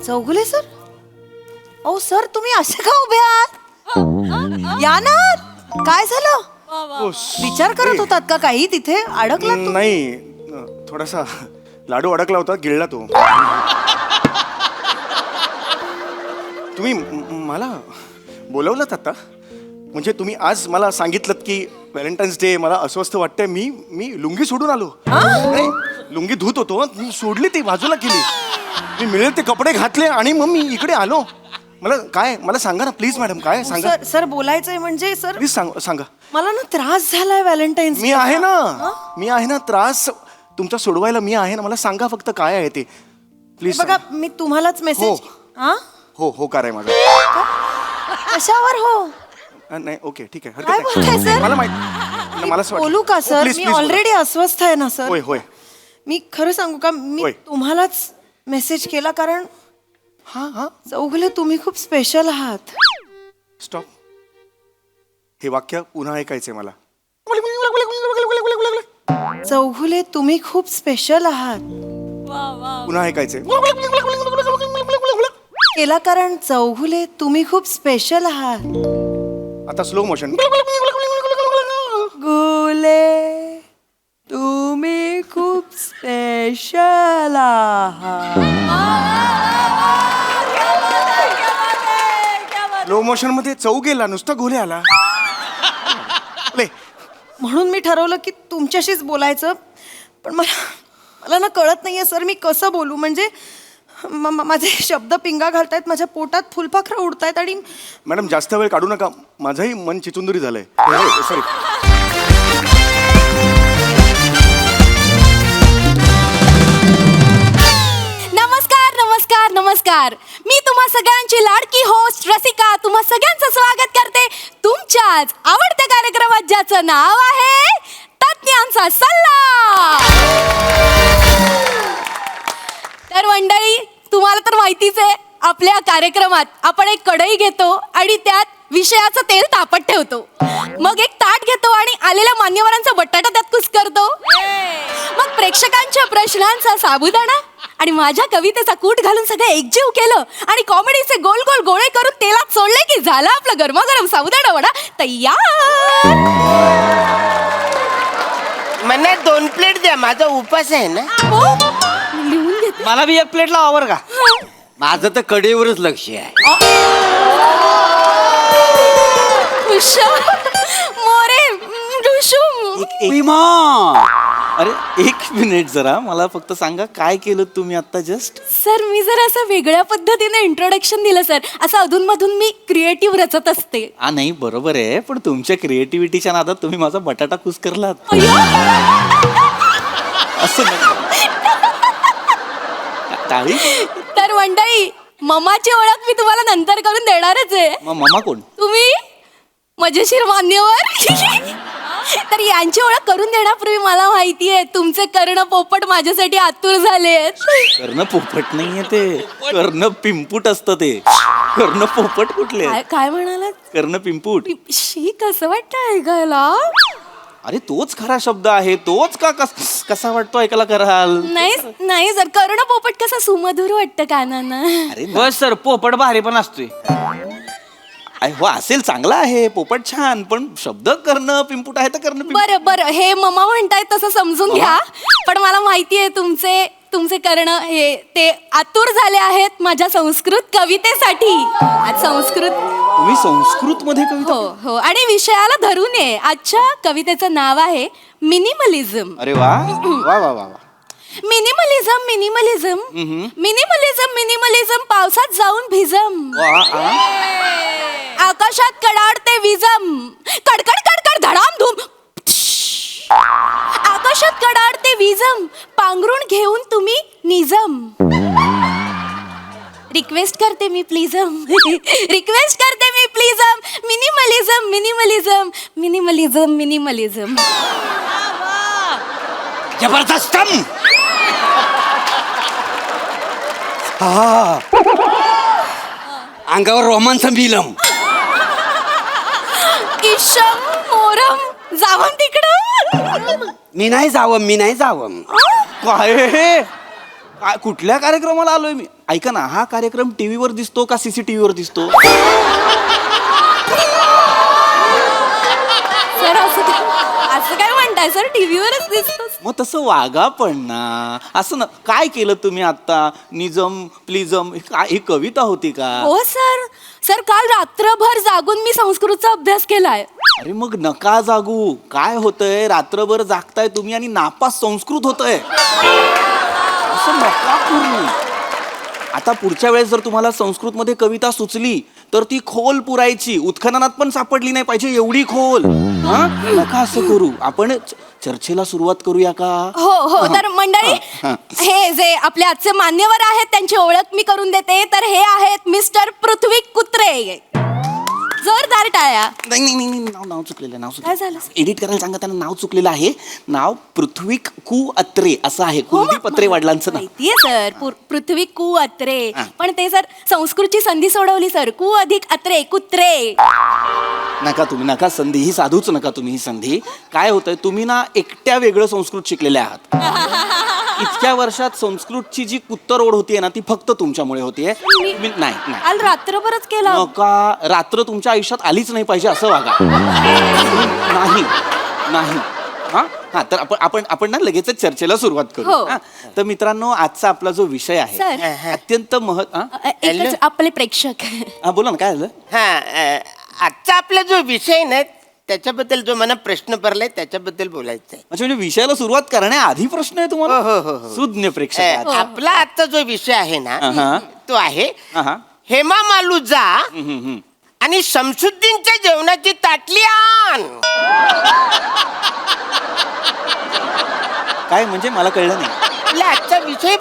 Chougule sir? ओ sir, तुम्ही असे का उभे आहात? या ना. काय झालं? विचार करत होतात का काही तिथे? अडकला तुम्ही? नाही, थोडासा लाडू अडकला होता, गिळला तो. तुम्ही मला बोलवलंत आता? म्हणजे तुम्ही आज मला सांगितलं की व्हॅलेंटाईन्स डे, मला अस्वस्थ वाटतंय, मी लुंगी सोडून आलो. नाही, लुंगी धुत होतो, मी सोडली, ती बाजूला केली, मी मिळेल ते कपडे घातले आणि मग मी इकडे आलो. मला सांगा ना प्लीज मॅडम, काय सांगा. सर सर बोलायचंय म्हणजे सर प्लीज सांगा. मला ना त्रास झालाय व्हॅलेंटाईन्स. मी आहे ना, त्रास तुमचा सोडवायला मी आहे ना. मला सांगा फक्त काय आहे ते प्लीज. बघा, मी तुम्हालाच मेसेज. हो कार आहे माझा. कशावर हो? नाही, ओके, ठीक आहे, काय हरकत बोलताय नाही. सर? मला माहिती, मला असं बोलू का sir? Please me please already अस्वस्थ आहे ना सर. होय. मी खरं सांगू का, मी होय. तुम्हालाच मेसेज केला कारण हा चौगुले तुम्ही खूप स्पेशल आहात. स्टॉप. हे वाक्य पुन्हा ऐकायचंय मला. चौगुले तुम्ही खूप स्पेशल आहात. पुन्हा ऐकायचंय. केला कारण चौगुले तुम्ही खूप स्पेशल आहात. आता स्लो मोशन. गुले तुम्ही खूप स्पेशल आहात. स्लो मोशन मध्ये चौ गेला, नुसता घोले आला. म्हणून मी ठरवलं की तुमच्याशीच बोलायचं. पण मला ना कळत नाहीये सर, मी कसं बोलू. म्हणजे माझे शब्द पिंगा घालतायत, माझ्या पोटात फुलपाखरं उडतायत. आणि मॅडम जास्त वेळ काढू नका, माझंही मन चिचुंदरी झालंय. सॉरी. नमस्कार. मी तुम्हा सगळ्यांची लाडकी होस्ट रसिका तुम्हा सगळ्यांचं स्वागत करते तुमच्याच आवडत्या कार्यक्रमात, ज्याचं नाव आहे तज्ञांचा सल्ला. तर मंडळी, तुम्हाला तर माहितीच आहे, आपल्या कार्यक्रमात आपण एक कढई घेतो आणि त्यात विषयाचं तेल तापत ठेवतो. मग एक ताट घेतो आणि आलेल्या मान्यवरांचा बटाटा त्यात कुस्करतो. मग प्रेक्षकांच्या प्रश्नांचा साबुदाणा आणि माझ्या कवितेचा कूट घालून सगळं एकजीव केलं आणि कॉमेडीचे गोल गोल गोळे करून तेलात सोडले की झाला आपला गरमागरम साबुदाणा वडा तयार. मला 2 प्लेट द्या, माझा उपास आहे ना. हो, लिहून घेते. मला बी 1 प्लेट लावा बरं का. माझं तर कडेवरच लक्ष आहे. मोरे ढुशुम. विमान. अरे 1 मिनिट जरा, मला फक्त सांगा काय केलं तुम्ही आता जस्ट. सर, मी जर असं वेगळ्या पद्धतीने इंट्रोडक्शन दिलं सर. असं अधूनमधून मी क्रिएटिव्ह रचत असते. हा नाही बरोबर आहे, पण तुमच्या क्रिएटिव्हिटीच्या नादात तुम्ही माझा बटाटा कुस्करलात. असं नाही. टाळी. तर मंडळी, ममाची ओळख मी तुम्हाला नंतर करून देणारच आहे. मग ममा कोण? तुम्ही मजेशीर मान्यवर. तर यांची ओळख करून देण्यापूर्वी मला माहितीये तुमचे कर्ण पोपट माझ्यासाठी आतुर झालेत. कर्ण पोपट नाहीये ते, कर्ण पिंपूट असतं ते. कर्ण पोपट कुठले? काय म्हणालात? कर्ण पिंपूट. शी, कसं वाटतं ऐकायला? अरे तोच खरा शब्द आहे, तोच का कसा वाटतो ऐकायला कराल? नाही सर, कर्ण पोपट कसा सुमधुर वाटतं कानांना. अरे बस सर, पोपट भारी पण असतोय. हो असेल, चांगला आहे पोपट, छान, पण शब्द कर्ण पिंपूट आहे तर कर्ण पिंपूट. बरं, हे ममा म्हणताय तसं समजून घ्या. पण मला माहितीये तुमचे कर्ण हे ते आतुर झाले आहेत माझ्या संस्कृत कवितेसाठी. आज तुम्ही संस्कृत मध्ये कविता? हो, आणि विषयाला धरून आहे. आजच्या कवितेचं नाव आहे मिनिमलिझम. अरे वा वा वा वा. मिनिमलिझम पावसात जाऊन भिजम. आकाशात कडाडते विजम, कडकड कडकड धडाम धूम. आकाशात कडाडते विजम, पांघरून घेऊन तुम्ही निजम. रिक्वेस्ट करते मी प्लीजम. रिक्वेस्ट करते मी प्लीजम. मिनिमलिझम. जबरदस्त. अंगावर रोमांच मिलम. इशम मोरम जावं तिकडं. मी नाही जावं. काय कुठल्या कार्यक्रमाला आलोय मी? ऐका ना, हा कार्यक्रम टीव्हीवर दिसतो का सीसीटीव्हीवर दिसतो? सर असं काय म्हणताय सर, टीव्हीवरच दिसतो. मग तसं वागा पण ना. असं ना, काय केलं तुम्ही आता? निजम प्लिजम ही कविता होती का? हो सर. सर काल रात्रभर जागून मी संस्कृतचा अभ्यास केलाय. अरे मग नका जागू. काय होतंय, रात्रभर जागताय तुम्ही आणि नापास संस्कृत होतंय. असं नका करू. आता पुढच्या वेळेस जर तुम्हाला संस्कृतमध्ये कविता सुचली तर ती खोल पुरायची. उत्खननात पण सापडली नाही पाहिजे एवढी खोल. हा, नका असं करू. आपण चर्चेला सुरुवात करूया का? हो हो. तर मंडळी, हा. हे जे आपले आजचे मान्यवर आहेत त्यांची ओळख मी करून देते. तर हे आहेत मिस्टर पृथ्वी कुत्रे. जोरदार टाळ्या. नाही, नाव चुकलेलं. काय झालं? एडिट करायला सांगा त्यांना. नाव चुकलेलं आहे. नाव पृथ्वी कु अत्रे असं आहे. हो, कुलदीप पत्रे वडिलांचं नाव. माहितीये सर, पृथ्वी कु अत्रे. हा. पण ते सर संस्कृतची संधी सोडवली सर. कु अधिक अत्रे कुत्रे. नका संधी ही साधूच नका तुम्ही ही संधी. काय होतंय, तुम्ही ना एकट्या वेगळं संस्कृत शिकलेल्या आहात. इतक्या वर्षात संस्कृतची जी कुत्तर ओढ होतीये ना ती फक्त तुमच्यामुळे होतीये. नाही काल रात्रभरच केला. नका. रात्र तुमच्या आयुष्यात आलीच नाही पाहिजे असं वागा. नाही. हा तर आपण ना लगेच चर्चेला सुरुवात करू. हो. हा, तर मित्रांनो, आजचा आपला जो विषय आहे सर. अत्यंत एकच आपले प्रेक्षक. बोला ना, काय झालं? हा आजचा आपला जो विषय ना त्याच्याबद्दल जो मला प्रश्न पडलाय त्याच्याबद्दल बोलायचं आहे. म्हणजे विषयाला सुरुवात करण्याआधी प्रश्न आहे तुम्हाला? हो. सुज्ञ प्रेक्षक. आपला आजचा जो विषय आहे हा. ना तो आहे हा. हेमा मालूजा आणि शमशुद्दीनच्या जेवणाची ताटली आण. काय म्हणजे मला कळलं नाही. आपला आजचा विषय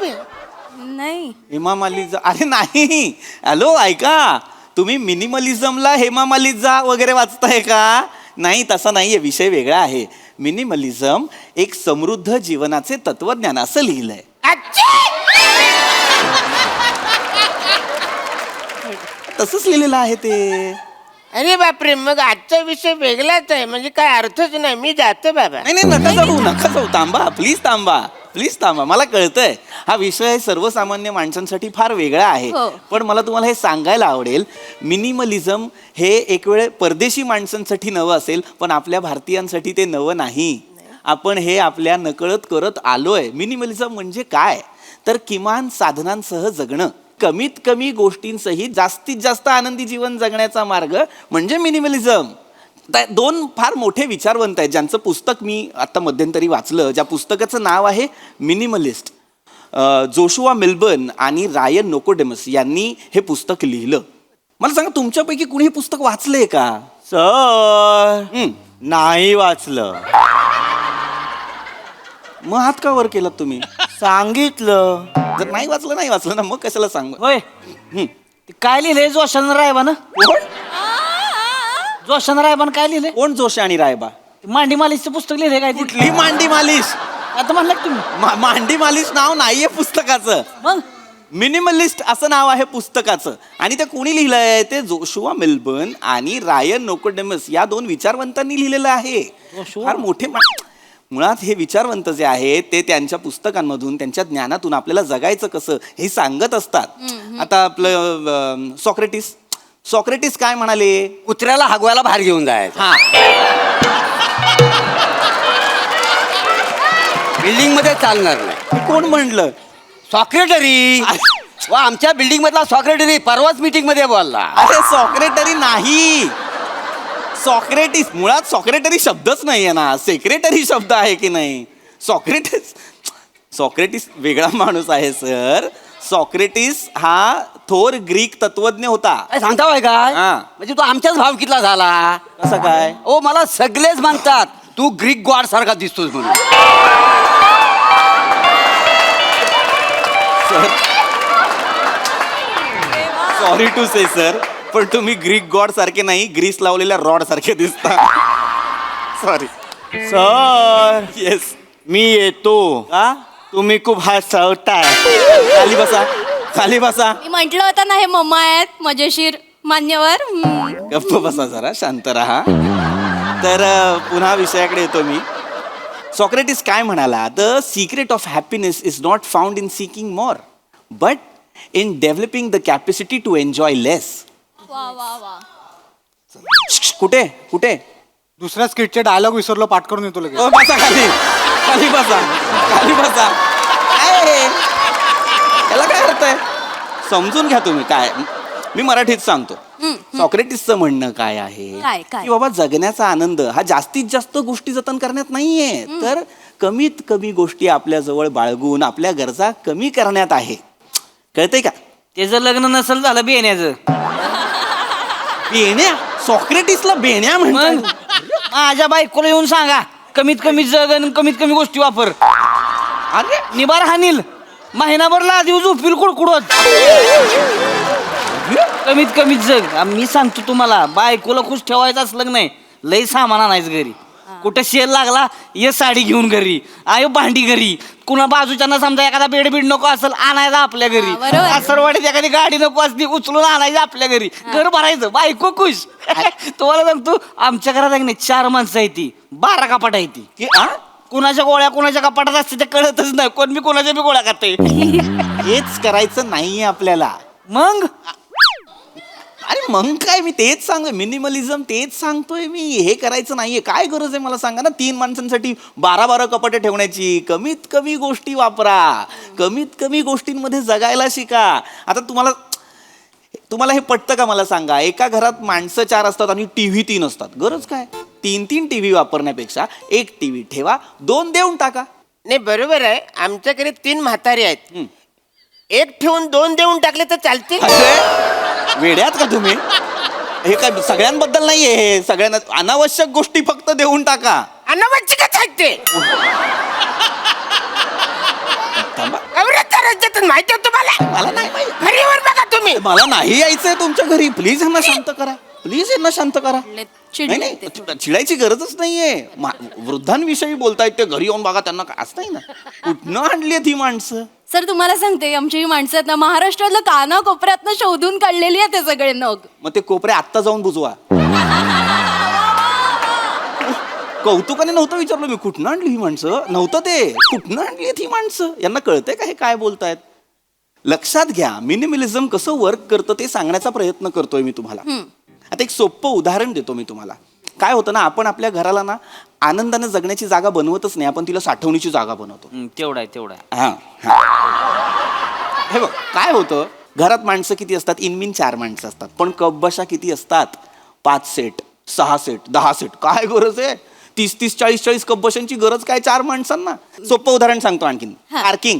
नाही. हेमा मालिजा? अरे नाही. हॅलो, ऐका. तुम्ही मिनिमलिझमला हेमा मालिजा वगैरे वाचताय का? नाही, तसा नाहीये. विषय वेगळा आहे. मिनिमलिझम एक समृद्ध जीवनाचे तत्वज्ञान असं लिहिलंय. तसंच लिहिलेलं आहे ते. अरे बापरे, मग आजचा विषय वेगळाच आहे. म्हणजे काय अर्थच नाही. मी जातो बाबा. नाही, नका जाऊ. थांबा, प्लीज थांबा. मला कळतंय हा विषय सर्वसामान्य माणसांसाठी फार वेगळा आहे. हो. पण मला तुम्हाला हे सांगायला आवडेल, मिनिमलिझम हे एक वेळ परदेशी माणसांसाठी नवं असेल, पण आपल्या भारतीयांसाठी ते नवं नाही. आपण हे आपल्या नकळत करत आलोय. मिनिमलिझम म्हणजे काय, तर किमान साधनांसह जगणं, कमीत कमी गोष्टींसहित जास्तीत जास्त आनंदी जीवन जगण्याचा मार्ग म्हणजे मिनिमलिझम. दोन फार मोठे विचारवंत आहेत ज्यांचं पुस्तक मी आता मध्यंतरी वाचलं. ज्या पुस्तकाचं नाव आहे मिनिमलिस्ट. जोशुआ मिल्बर्न आणि रायन नोकोडेमस यांनी हे पुस्तक लिहिलं. मला सांगा, तुमच्यापैकी कुणी हे पुस्तक वाचलंय का? सर नाही वाचलं. मग हात का वर केलात तुम्ही? सांगितलं. जर नाही वाचलं ना, मग कशाला सांग. होय, ते काय लिहिलंय जोशान रायबानं? जोशान रायबानं काय लिहिलंय? कोण जोशी आणि रायबा? मांडी मालिशचं पुस्तक लिहिलंय काय? कुठली मांडी मालिश? आता म्हणलं का तुम्ही? मांडी मालिश नाव नाहीये पुस्तकाचं. मग मिनिमलिस्ट असं नाव आहे पुस्तकाचं. आणि ते कोणी लिहिलंय? ते जोशुआ मिल्बर्न आणि रायन नोकोडेमस या दोन विचारवंतांनी लिहिलेलं आहे. फार मोठे मुळात हे विचारवंत जे आहेत ते त्यांच्या पुस्तकांमधून, त्यांच्या ज्ञानातून आपल्याला जगायचं कसं हे सांगत असतात. आता आपलं सॉक्रेटिस काय म्हणाले? कुत्र्याला हगवायला बाहेर घेऊन जायचं. हा, बिल्डिंग मध्ये चालणार नाही. कोण म्हणलं? सॉक्रेटरी. वा, आमच्या बिल्डिंग मधला सॉक्रेटरी परवाच मीटिंग मध्ये बोलला. अरे सॉक्रेटरी नाही, सॉक्रेटिस. मुळात सॉक्रेटरी शब्दच नाहीये ना, सेक्रेटरी शब्द आहे की नाही? सॉक्रेटिस वेगळा माणूस आहे सर. सॉक्रेटिस हा थोर ग्रीक तत्वज्ञ होता. काय सांगता होय काय? हा. म्हणजे तू आमच्याच भावकीतला झाला. कसं काय? ओ, मला सगळेच म्हणतात तू ग्रीक गॉड सारखा दिसतोस म्हणून. सॉरी टू से सर, पण तुम्ही ग्रीक गॉड सारखे नाही, ग्रीस लावलेल्या रॉड सारखे दिसता. सॉरी. Sir yes. मी येतो. का? तुम्ही खूप हसवताय. खाली बसा. मी म्हंटल होतं ना हे मम्मा आहेत मजेशीर मान्यवर. गप्प बसा, जरा शांत राहा. तर पुन्हा विषयाकडे येतो मी. सॉक्रेटिस काय म्हणाला, the secret of happiness is not found in seeking more but in developing the capacity to enjoy less. कुठे कुठे दुसऱ्या स्किटचे डायलॉग विसरलो, पाठ करून येतो लगेच. बसा खाली, खाली बसा, खाली बसा. काय हे? याला काय अर्थ आहे? समजून घ्या तुम्ही. काय मी मराठीत सांगतो. सॉक्रेटिसचं म्हणणं काय आहे काय? की बाबा जगण्याचा आनंद हा जास्तीत जास्त गोष्टी जतन करण्यात नाहीये, तर कमीत कमी गोष्टी आपल्या जवळ बाळगून आपल्या गरजा कमी करण्यात आहे. कळतंय का? त्याचं लग्न नसेल झालं बेण्याचं. बेण्या? सॉक्रेटिसला बेण्या मग म्हणतात? माझ्या बायकोला येऊन सांगा कमीत कमी जग आणि कमीत कमी गोष्टी वापर. अरे निबार हानील महिनाभर लादीव झोपील कुडकुडत. कमीत कमी जग. मी सांगतो तुम्हाला, बायकोला खुश ठेवायचं असलं नाही, लय सामान आणायचं घरी. कुठे शेल लागला ये साडी घेऊन घरी, आयो भांडी घरी, कुणा बाजूच्यांना समजा एखादा बेड बीड नको असेल आणायचा आपल्या घरी, बरोबर. सरवाडीत एखादी गाडी नको असली उचलून आणायचं आपल्या घरी, घर भरायचं, बायको खुश. तुम्हाला सांगतो आमच्या घरात आहे की नाही 4 माणसं आहे ती, 12 कपाट आहे ती. की आ? कुणाच्या गोळ्या कुणाच्या कपाटात असते ते कळतच नाही, कोण मी कोणाच्या बी गोळ्या खाते. हेच करायचं नाहीये आपल्याला. मग अरे मग काय, मी तेच सांगतोय, मिनिमलिझम तेच सांगतोय मी. हे करायचं नाहीये. काय गरज आहे मला सांगा ना 3 माणसांसाठी 12 कपाटे ठेवण्याची. कमीत कमी गोष्टी वापरा, कमीत कमी गोष्टींमध्ये जगायला शिका. आता तुम्हाला हे पटतं का मला सांगा? एका घरात माणसं 4 असतात आणि टीव्ही 3 असतात. गरज काय? 3 टीव्ही वापरण्यापेक्षा 1 टीव्ही ठेवा, 2 देऊन टाका. नाही बरोबर आहे. आमच्याकडे 3 म्हातारे आहेत, 1 ठेवून 2 देऊन टाकले तर चालतील. अरे, वेड्यात का तुम्ही? हे काय सगळ्यांबद्दल नाहीये, हे सगळ्यांना अनावश्यक गोष्टी फक्त देऊन टाका. अनावश्यकच आहेत ते. थांबा. नवरात्र राज्यातून माहिती आहे तुम्हाला? मला नाही माहिती. घरीवर बघा तुम्ही. मला नाही यायचंय तुमच्या घरी. प्लीज यांना शांत करा, प्लीज यांना शांत करा. चिडले नाही ते. नाही, चिडायची गरजच नाहीये. वृद्धांविषयी बोलतायत ते, घरी येऊन बघा त्यांना काय असं नाही ना. कुठनं आणली ही माणसं? सर तुम्हाला सांगते, आमची ही माणसं आहेत ना महाराष्ट्रातलं कानाकोपऱ्यातनं शोधून काढलेली आहेत ते सगळे नग. मग ते कोपरे आत्ता जाऊन बुजवा. कौतुकाने नव्हतं विचारलं मी, कुठनं आणली ही माणसं. नव्हतं ते, कुठनं आणली ही माणसं. यांना कळतंय का हे काय बोलतायत? लक्षात घ्या, मिनिमलिझम कसं वर्क करतं ते सांगण्याचा प्रयत्न करतोय मी तुम्हाला. आता एक सोपं उदाहरण देतो मी तुम्हाला. काय होतं ना, आपण आपल्या घराला ना आनंदाने जगण्याची जागा बनवतच नाही, आपण तिला साठवणीची जागा बनवतो. तेवढा आहे तेवढा आहे. हा. हे बघ काय होतं, घरात माणसं किती असतात? इनमिन 4 माणसं असतात, पण कपबशा किती असतात? 5 सेट, 6 सेट, 10 सेट. काय गरज आहे 30-30, 40-40 कपबशांची गरज काय 4 माणसांना? सोपं उदाहरण सांगतो आणखीन. पार्किंग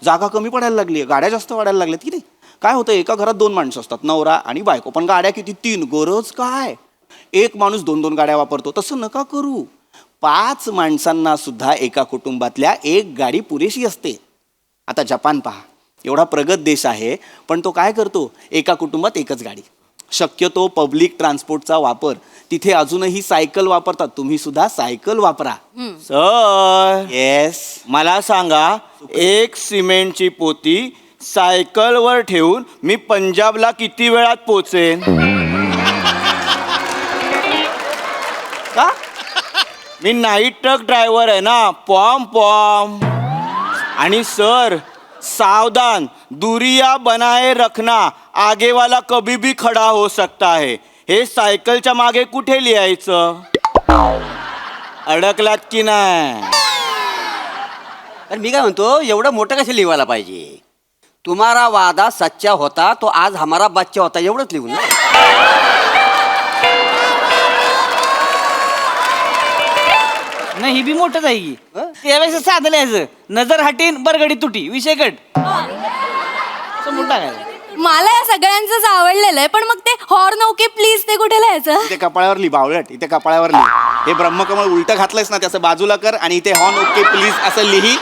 जागा कमी पडायला लागली, गाड्या जास्त वाढायला लागल्यात की नाही. काय होतं, एका घरात 2 माणसं असतात, नवरा आणि बायको, पण गाड्या किती? 3. गरज काय? एक माणूस 2-2 गाड्या वापरतो. तसं नका करू. 5 माणसांना सुद्धा एका कुटुंबातल्या 1 गाडी पुरेशी असते. आता जपान पहा, एवढा प्रगत देश आहे, पण तो काय करतो? एका कुटुंबात 1च गाडी. शक्यतो पब्लिक ट्रान्सपोर्टचा वापर. तिथे अजूनही सायकल वापरतात, तुम्ही सुद्धा सायकल वापरा. Sir yes. मला सांगा, 1 सिमेंटची पोती सायकलवर ठेवून मी पंजाबला किती वेळात पोचेन? का? मी नाईट ट्रक ड्रायव्हर आहे ना, पॉम. आणि सर सावधान, दुरिया बनाए रखना, आगे वाला कभी भी खडा हो सकता है. हे सायकलच्या मागे कुठे लिहायचं? अडकलात की नाही? तर मी काय म्हणतो, एवढं मोठं कसं लिहायला पाहिजे? तुम्हारा वादा सच्चा होता तो आज हमारा बच्चा होता, एवढंच लिहून ना. नाही, ही बी मोठंच आहे की. त्यावेळेस साधं लिहायचं, नजर हटीन बरगडी तुटी, विषय कट. असं मोठं काय? मला या सगळ्यांचंच आवडलेलं आहे, पण मग ते हॉर्न ओके प्लीज ते कुठे लिहायचं? इथे कपाळावर लिही बावळट, इथे कपाळावर लिही. हे ब्रह्मकमळ उलटं घातलंयस ना, त्याचं बाजूला कर आणि इथे हॉर्न ओके प्लीज असं लिही.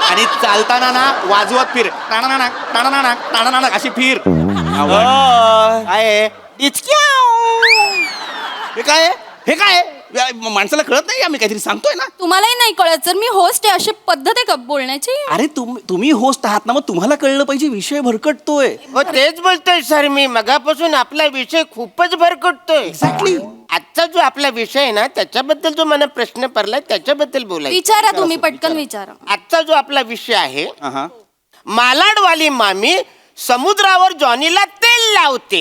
आणि चालताना ना वाजवत फिर, टाणानाक टाणानाक टाणानाक अशी फिर. काय आहे? हे काय आहे? हे काय आहे? माणसाला कळत नाही, आम्ही काहीतरी सांगतोय ना. तुम्हालाही नाही कळत सर, मी होस्ट आहे, अशी पद्धत आहे का बोलण्याची? अरे तुम्ही होस्ट आहात ना, मग तुम्हाला कळलं पाहिजे, विषय भरकटतोय. हो तेच बोलतोय सर मी मगापासून. आपला विषय खूपच भरकटतोय. एक्झॅक्टली. आजचा जो आपला विषय आहे ना त्याच्याबद्दल जो मला प्रश्न पडलाय त्याच्याबद्दल बोलायचं. विचारा तुम्ही पटकन विचारा. आजचा जो आपला विषय आहे, हा मालाडवाली मामी समुद्रावर जॉनीला तेल लावते.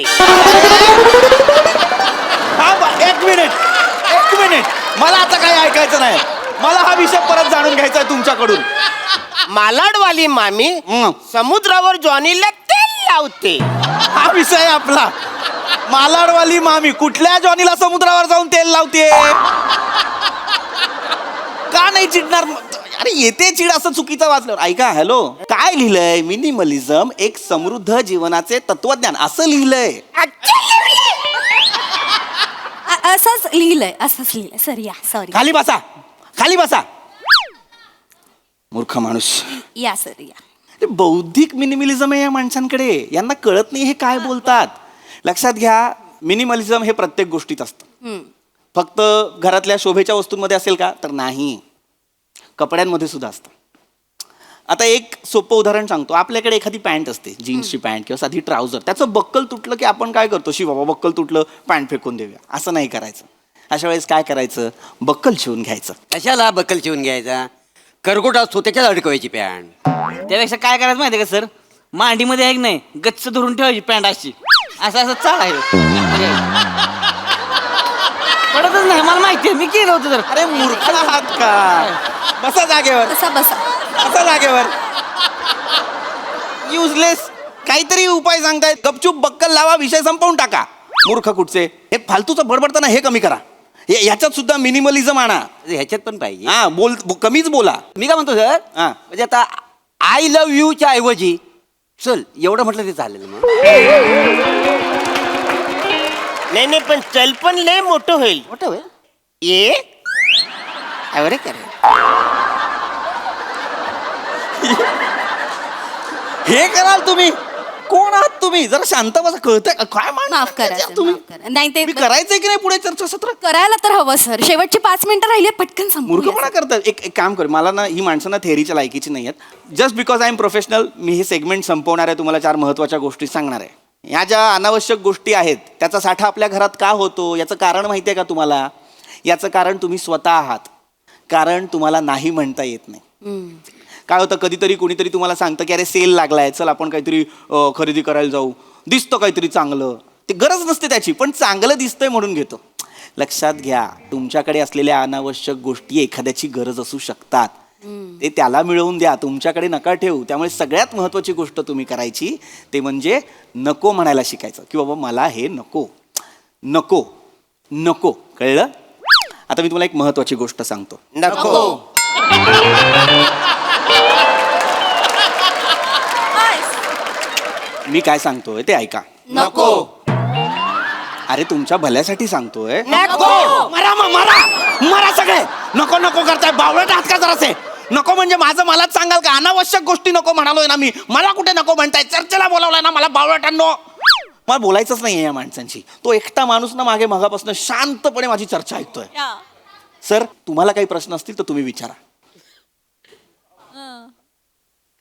एक मिनिट मला आता काही ऐकायचं नाही. मला हा विषय परत जाणून घ्यायचा आहे तुमच्याकडून. मालाडवाली मामी समुद्रावर जॉनीला तेल लावते. हा विषय आहे आपला. मालाडवाली मामी कुठल्या जॉनीला समुद्रावर जाऊन तेल लावते? का नाही चिडणार? अरे येते चिड असं चुकीचं वाचलं. ऐका, हॅलो, काय लिहिलंय? मिनिमलिझम एक समृद्ध जीवनाचे तत्वज्ञान असं लिहिलंय. असंच लिहिलंय सर. या सॉरी. खाली बसा मूर्ख माणूस. या सर या. ते बौद्धिक मिनिमलिझम आहे या माणसांकडे. यांना कळत नाही हे काय बोलतात. लक्षात घ्या, मिनिमलिझम हे प्रत्येक गोष्टीत असतं. फक्त घरातल्या शोभेच्या वस्तूंमध्ये असेल का? तर नाही, कपड्यांमध्ये सुद्धा असतं. आता एक सोपं उदाहरण सांगतो. आपल्याकडे एखादी पॅन्ट असते, जीन्सची पॅन्ट किंवा साधी ट्राउझर. त्याचं बक्कल तुटलं की आपण काय करतो? बाबा बक्कल तुटलं, पॅन्ट फेकून देऊया. असं नाही करायचं. अशा वेळेस काय करायचं? बक्कल शिवून घ्यायचं. कशाला बकल शिवून घ्यायचा? करगोट असतो त्याच्यात अडकवायची पॅन्ट. त्यापेक्षा काय करायचं माहिती आहे का सर? मांडीमध्ये आहे की नाही, गच्च धरून ठेवायची पॅन्ट अशी. असं चाल आहे. पडतच नाही, मला माहिती आहे, मी केलं होतं. तर अरे मूर्ख आहात का? बसा जागेवर. बसा. जागेवर. युजलेस काहीतरी उपाय सांगतायत. गपचूप बक्कल लावा, विषय संपवून टाका. मूर्ख कुठचे? हे फालतूचं बडबडताना हे कमी करा. ह्याच्यात सुद्धा मिनिमलिझम आणा. ह्याच्यात पण पाहिजे. हा, कमीच बोला. मी काय म्हणतो सर, हा. म्हणजे आता आय लव्ह यूच्या ऐवजी चल एवढं म्हटलं ते चालेल मग. नाही पण चल पण लय मोठं होईल. मोठं होय. ये अरे करे हे कराल तुम्ही? कोण आहात तुम्ही? जरा शांत बसा. कळतंय काय? माफ करा सर, तुम्ही माफ करा. नाही ते मी करायचंय की नाही पुढे चर्चासत्र? करायला तर हवं सर. शेवटची 5 मिनिटं राहिली, पटकन मूर्खपणा संपूया. करतात. एक काम कर, मला ना ही माणसं ना थेअरीच्या लायकीची नाही आहेत. Just because I am professional, मी हे सेगमेंट संपवणार आहे. तुम्हाला 4 महत्त्वाच्या गोष्टी सांगणार आहे. ह्या ज्या अनावश्यक गोष्टी आहेत त्याचा साठा आपल्या घरात का होतो याचं कारण माहिती आहे का तुम्हाला? याचं कारण तुम्ही स्वतः आहात. कारण तुम्हाला नाही म्हणता येत नाही. काय होतं, कधीतरी कोणीतरी तुम्हाला सांगतं की अरे सेल लागलाय, चल आपण काहीतरी खरेदी करायला जाऊ. दिसतं काहीतरी चांगलं, ते गरज नसते त्याची, पण चांगलं दिसतंय म्हणून घेतो. लक्षात घ्या, तुमच्याकडे असलेल्या अनावश्यक गोष्टी एखाद्याची गरज असू शकतात. ते त्याला मिळवून द्या, तुमच्याकडे नका ठेवू. त्यामुळे सगळ्यात महत्त्वाची गोष्ट तुम्ही करायची ते म्हणजे नको म्हणायला शिकायचं. की बाबा मला हे नको नको नको. कळलं? आता मी तुम्हाला एक महत्त्वाची गोष्ट सांगतो. नको. मी काय सांगतोय ते ऐका. नको. अरे तुमच्या भल्यासाठी सांगतोय. नको. मरा सगळे. नको नको करताय. बावळट आहात का जरासे? नको म्हणजे माझं मलाच सांगाल का? अनावश्यक गोष्टी नको म्हणालोय ना मी. मला कुठे नको म्हणताय? चर्चेला बोलावलाय ना मला बावळटांनो. मला बोलायचंच नाहीये या माणसांची. तो एकटा माणूस ना मागे मगापासून शांतपणे माझी चर्चा ऐकतोय. सर, तुम्हाला काही प्रश्न असतील तर तुम्ही विचारा.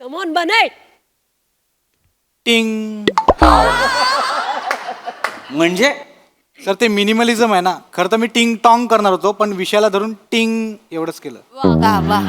Come on, Banay. टिंग. म्हणजे सर ते मिनिमलिझम आहे ना. खरं तर मी टिंग टॉंग करणार होतो, पण विषयाला धरून टिंग एवढंच केलं. वा.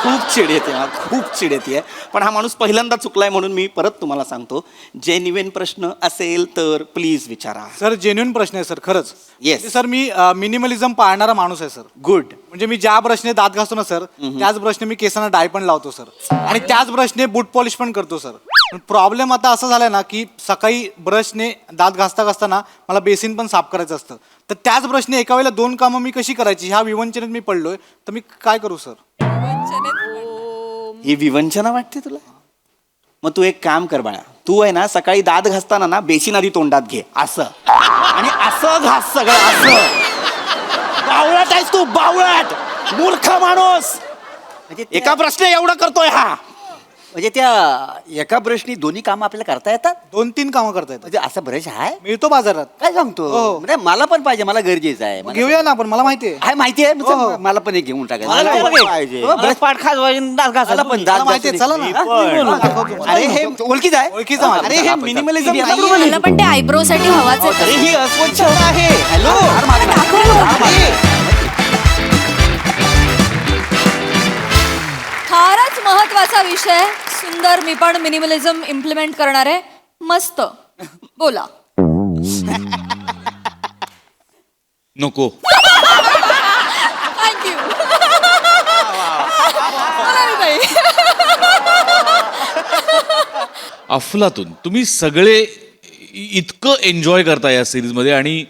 खूप चिड येते, खूप चिड येते. पण हा माणूस पहिल्यांदा चुकलाय म्हणून मी परत तुम्हाला सांगतो, जेन्युइन प्रश्न असेल तर प्लीज विचारा. सर जेन्युइन प्रश्न आहे सर, खरंच. Yes. म्हणजे सर मी मिनिमलिझम पाळणारा माणूस आहे सर. गुड. म्हणजे मी ज्या ब्रशने दात घासतो ना सर, त्याच ब्रशने मी केसांना डाय पण लावतो सर. आणि त्याच ब्रशने बूट पॉलिश पण करतो सर. पण प्रॉब्लेम आता असं झालाय ना की सकाळी ब्रशने दात घासता घासताना मला बेसिन पण साफ करायचं असतं. तर त्याच ब्रशने एका वेळेला 2 कामं मी कशी करायची ह्या विवंचनेत मी पडलोय. तर मी काय करू सर? ही विवंचना वाटते तुला? मग तू एक काम कर बाळा, तू आहे ना सकाळी दात घासताना ना बेसिन आधी तोंडात घे असं, आणि असं घास सगळं असं. बावळट आहेस तू, बावळट मूर्ख माणूस. एका प्रश्न एवढं करतोय हा. म्हणजे त्या एका ब्रशनी दोन्ही कामं आपल्याला करता येतात 2-3 कामं करता येतात म्हणजे असा ब्रश आहे मिळतो बाजारात. काय सांगतो हो. म्हणजे मला पण पाहिजे मला गरजेचं आहे घेऊया ना आपण, मला माहिती आहे. आहे माहिती आहे हो, हो. मला पण एक घेऊन मला टाकायचं पण पाहिजे. मला पाठ खास दात घासा मला पण दात मला माहिती आहे, चला ना. हा? हा, दाखवतो तुम्हाला. अरे हे ओळखीचं आहे ओळखीचं आहे. अरे हे मिनिमलिझम मला पण ते आयब्रो साठी हवाच आहे. अरे ही अस्वच्छता आहे. हॅलो फारच महत्वाचा विषय. सुंदर. मी पण मिनिमलिझम इम्प्लिमेंट करणार आहे. मस्त. बोला. नको. थँक्यू. अफलातून तुम्ही सगळे इतकं एन्जॉय करता या सिरीजमध्ये आणि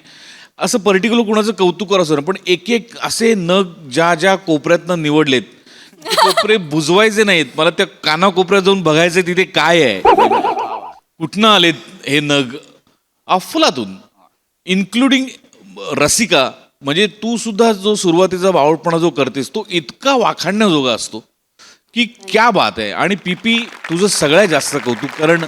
असं पर्टिक्युलर कोणाचं कौतुक असं ना पण एक एक असे नग ज्या ज्या कोपऱ्यातनं निवडलेत ते कोपरे बुजवायचे नाहीत. मला त्या कानाकोपऱ्यात जाऊन बघायचं तिथे काय आहे, कुठनं आलेत हे नग. अफलातून इन्क्लुडिंग रसिका. म्हणजे तू सुद्धा जो सुरुवातीचा बावळपणा जो करतेस तो इतका वाखाणण्याजोगा असतो की क्या बात आहे. आणि पीपी तुझं सगळ्यात जास्त कौतुक, कारण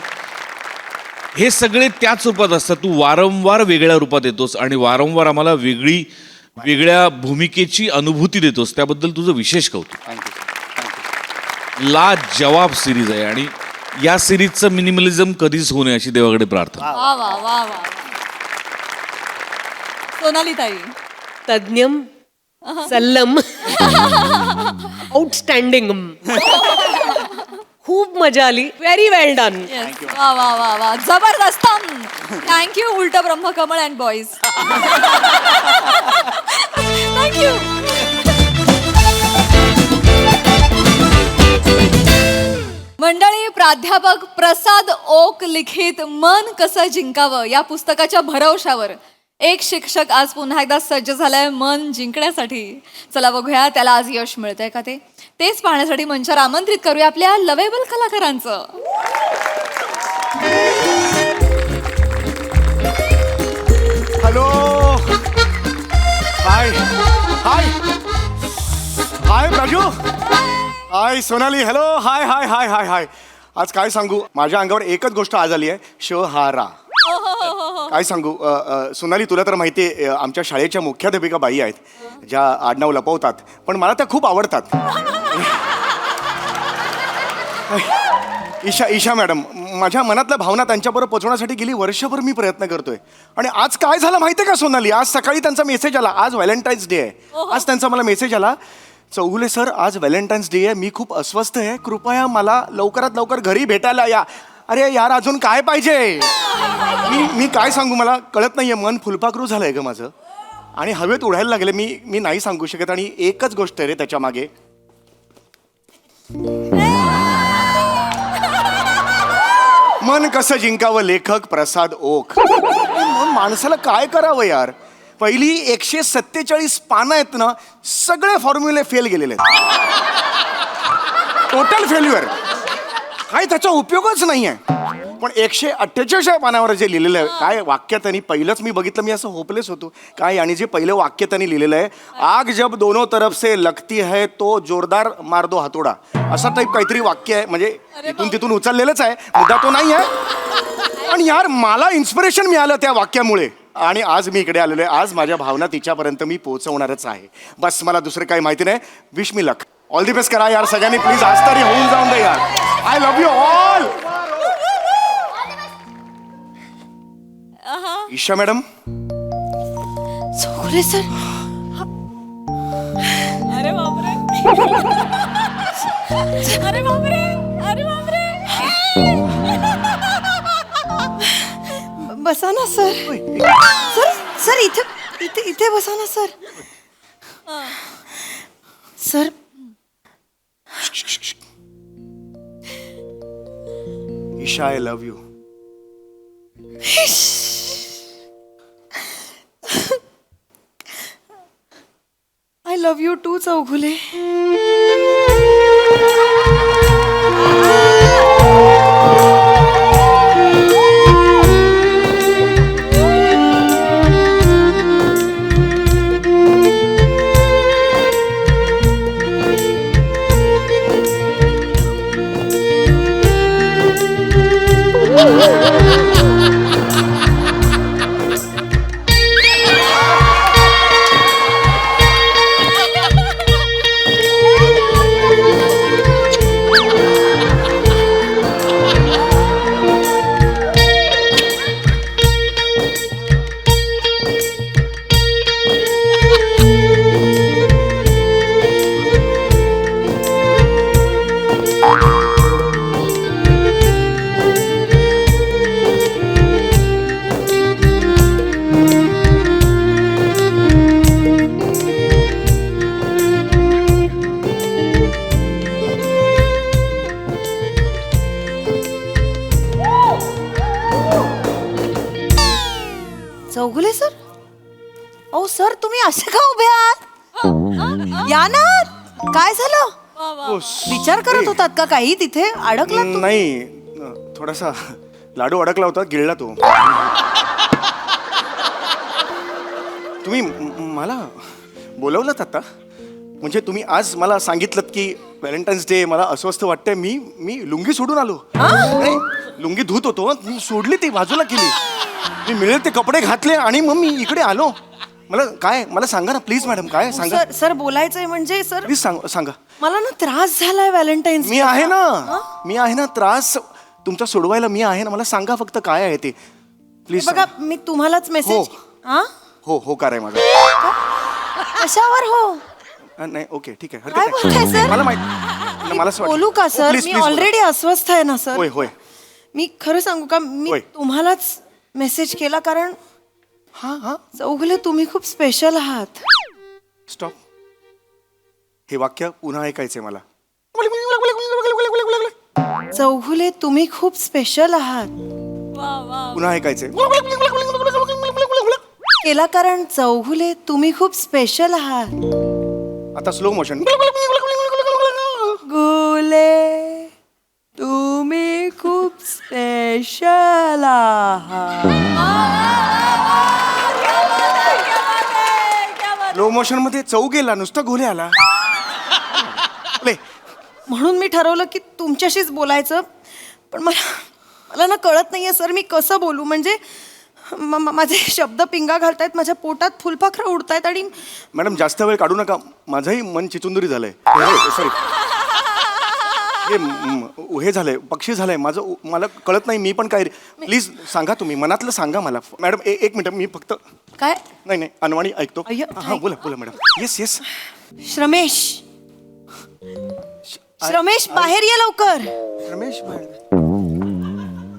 हे सगळे त्याच रूपात असतात. तू वारंवार वेगळ्या रूपात येतोस आणि वारंवार आम्हाला वेगळ्या भूमिकेची अनुभूती देतोस. त्याबद्दल तुझं विशेष कौतुक. ला जवाब सिरीज आहे आणि या सिरीजचं मिनिमलिझम कधीच होऊ नये अशी देवाकडे प्रार्थना. वा वा वा वा. सोनाली ताई. तज्ञम सल्लम आउटस्टँडिंग. खूप मजा आली. व्हेरी वेल डन. वा वा वा वा. जबरदस्त. थँक्यू उलट ब्रह्मकमळ अँड बॉईज. थँक्यू. मंडळी, प्राध्यापक प्रसाद ओक लिखित मन कसं जिंकावं या पुस्तकाच्या भरवशावर एक शिक्षक आज पुन्हा एकदा सज्ज झालाय मन जिंकण्यासाठी. चला बघूया त्याला आज यश मिळतंय का ते. तेच पाहण्यासाठी मंचावर आमंत्रित करूया आपल्या लवेबल कलाकारांचं. हॅलो. हाय हाय हाय राजू. हाय सोनाली. हॅलो. हाय हाय हाय हाय हाय. आज काय सांगू, माझ्या अंगावर एकच गोष्ट आज आली आहे, शहारा. काय सांगू सोनाली, तुला तर माहिती आहे आमच्या शाळेच्या मुख्याध्यापिका बाई आहेत ज्या आडनाव लपवतात, पण मला त्या खूप आवडतात. ईशा मॅडम, माझ्या मनातल्या भावना त्यांच्याबरोबर पोचवण्यासाठी गेली वर्षभर मी प्रयत्न करतोय. आणि आज काय झालं माहितीये का सोनाली, आज सकाळी त्यांचा मेसेज आला. आज व्हॅलेंटाईन्स डे आहे. आज त्यांचा मला मेसेज आला, चौगुले सर आज व्हॅलेंटाईन्स डे आहे, मी खूप अस्वस्थ आहे, कृपया मला लवकरात लवकर घरी भेटायला या. अरे यार, अजून काय पाहिजे. मी काय सांगू, मला कळत नाहीये, मन फुलपाखरू झालंय ग माझं आणि हवेत उडायला लागले. मी नाही सांगू शकत. आणि एकच गोष्ट आहे रे त्याच्या मागे. मन कसं जिंकावं, लेखक प्रसाद ओक. माणसाला काय करावं यार. पहिली 147 पानं आहेत ना, सगळे फॉर्म्युले फेल गेलेले आहेत. Total failure. काय त्याचा उपयोगच नाही आहे. पण 148 पानावर जे लिहिलेलं आहे, काय वाक्य त्यांनी पहिलंच मी बघितलं, मी असं होपलेस होतो काय. आणि जे पहिलं वाक्य त्यांनी लिहिलेलं आहे, आग जब दोनों तरफ से लगती है तो जोरदार मार दो हातोडा, असा टाईप काहीतरी वाक्य आहे. म्हणजे इथून तिथून उचललेलंच आहे, मुद्दा तो नाही आहे. पण यार मला इन्स्पिरेशन मिळालं त्या वाक्यामुळे आणि आज मी इकडे आलेलो आहे. आज माझ्या भावना तिच्यापर्यंत मी पोहोचवणारच आहे. बस मला दुसरं काही माहिती नाही. Wish me luck. All the best करा यार सगळ्यांनी प्लीज. आज तरी होऊन जाऊन दे यार. I love you all. Isha madam. Chougule sir. अरे बापरे. अरे बापरे. अरे बापरे. बसा ना सर. सर इथे इथे इथे बसा ना sir. Sir Isha, I love you. I love you too Chougule. Chougule sir? अहो सर, तुम्ही असे का उभे आहात? या ना. काय झालं? विचार करत होतात का काही तिथे? अडकला नाही थोडासा लाडू अडकला होता, गिळला तो. तुम्ही मला बोलवलं आता? म्हणजे तुम्ही आज मला सांगितलं की व्हॅलेंटाईन्स डे, मला अस्वस्थ वाटतंय, मी लुंगी सोडून आलो. नाही, लुंगी धुत होतो, मी सोडली, ती बाजूला केली, मी मिळेल ते कपडे घातले आणि मग मी इकडे आलो. मला सांगा ना प्लीज मॅडम, काय सांगा. सर सर बोलायचंय म्हणजे सर, प्लीज सांगा. मला ना त्रास झालाय व्हॅलेंटाईन्स. मी आहे ना, त्रास तुमचा सोडवायला मी आहे ना. मला सांगा फक्त काय आहे ते प्लीज. बघा, मी तुम्हालाच मेसेज. हो काय माझा. कशावर हो? नाही ओके ठीक आहे, काय हरकत बोलताय नाही. सर? मला माहिती, मला असं बोलू का sir? Please, me please, already अस्वस्थ आहे ना सर. होय मी खरं सांगू का, मी होय. तुम्हालाच मेसेज केला कारण हा चौगुले तुम्ही खूप स्पेशल आहात. स्टॉप. हे वाक्य पुन्हा ऐकायचंय मला. चौगुले तुम्ही खूप स्पेशल आहात. पुन्हा ऐकायचंय. केला कारण चौगुले तुम्ही खूप स्पेशल आहात. आता स्लो मोशन. गुले तुम्ही खूप स्पेशल आहात. स्लो मोशन मध्ये चौ गेला, नुसता घोले आला. म्हणून मी ठरवलं की तुमच्याशीच बोलायचं, पण मला ना कळत नाहीये सर, मी कसं बोलू. म्हणजे माझे शब्द पिंगा घालतायत, माझ्या पोटात फुलपाखरं उडतायत. आणि मॅडम जास्त वेळ काढू नका, माझंही मन चिचुंदरी झालंय. सॉरी, हे झालंय, पक्षी झालंय माझं, मला कळत नाही मी पण काय. प्लीज सांगा, तुम्ही मनातलं सांगा मला. मॅडम एक मिनिट, मी फक्त काय? नाही अनवाणी ऐकतो. अय्यो, हा बोला मॅडम. येस. श्रमेश बाहेर ये लवकर. रमेश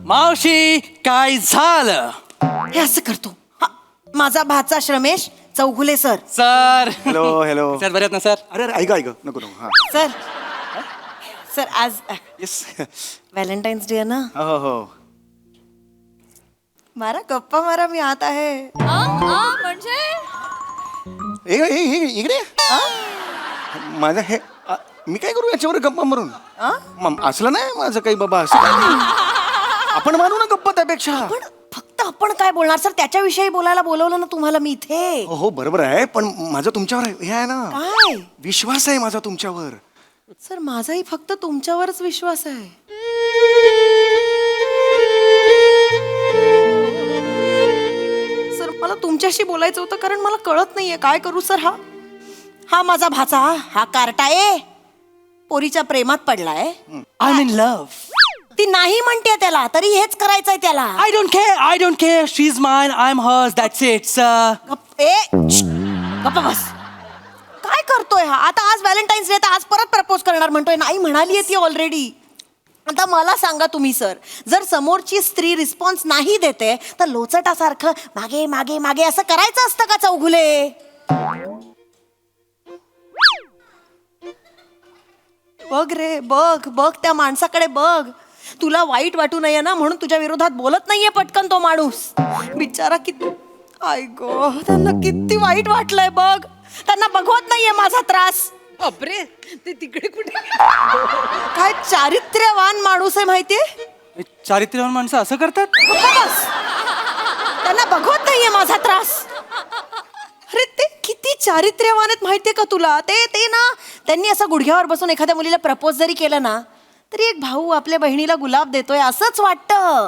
मावशी काय झालं? हे असं करतो. हा, माझा भाचा श्रमेश Chougule sir. Sir hello sir बरे आहेत ना सर? अरे ऐका नको हा. सर आज येस. व्हॅलेंटाईन्स डे आहे ना. हो मारा गप्पा मारा, मी आत आहे. म्हणजे इकडे माझं हे मी काय करू याच्यावर गप्पा मारून? असलं नाही माझं काही बाबा, असं काही नाही. आपण मारू ना गप्पा त्यापेक्षा. आपण काय बोलणार सर? त्याच्याविषयी बोलायला बोलवलं ना तुम्हाला मी इथे. हो बरोबर आहे, पण माझा तुमच्यावर हे आहे ना, काय विश्वास आहे माझा तुमच्यावर. सर? माझाही फक्त तुमच्यावरच विश्वास आहे. सर मला तुमच्याशी बोलायचं होतं, कारण मला कळत नाहीये काय करू सर. हा माझा भाचा, हा कार्टा आहे, पोरीच्या प्रेमात पडलाय. I am in love. ती नाही म्हणते त्याला, तरी हेच करायचंय त्याला. I don't care she is mine, I am hers, that's it. गप्पा बस. काय करतोय हा आता? आज व्हॅलेंटाईन्स डे, आज परत प्रपोज करणार म्हणतोय. नाही म्हणाली ती ऑलरेडी. आता मला सांगा तुम्ही सर, जर समोरची स्त्री रिस्पॉन्स नाही देते तर लोचटासारखं मागे मागे मागे असं करायचं असतं का चौगुले? बघ रे, बघ त्या माणसाकडे बघ. तुला वाईट वाटू नये ना म्हणून तुझ्या विरोधात बोलत नाहीये पटकन तो माणूस. बिचारा किती, आय गो, त्यांना किती वाईट वाटलंय बघ. त्यांना बघवत नाहीये माझा त्रास. बापरे, ते तिकडे कुठे? काय चारित्र्यवान माणूस आहे माहितीये? चारित्र्यवान माणसं असं करतात? बस. त्यांना बघवत नाहीये माझा त्रास. अरे ते किती चारित्र्यवान आहेत माहितीये का तुला? ते ना, त्यांनी असं गुडघ्यावर बसून एखाद्या मुलीला प्रपोज जरी केलं ना तरी एक भाऊ आपल्या बहिणीला गुलाब देतोय असंच वाटतं.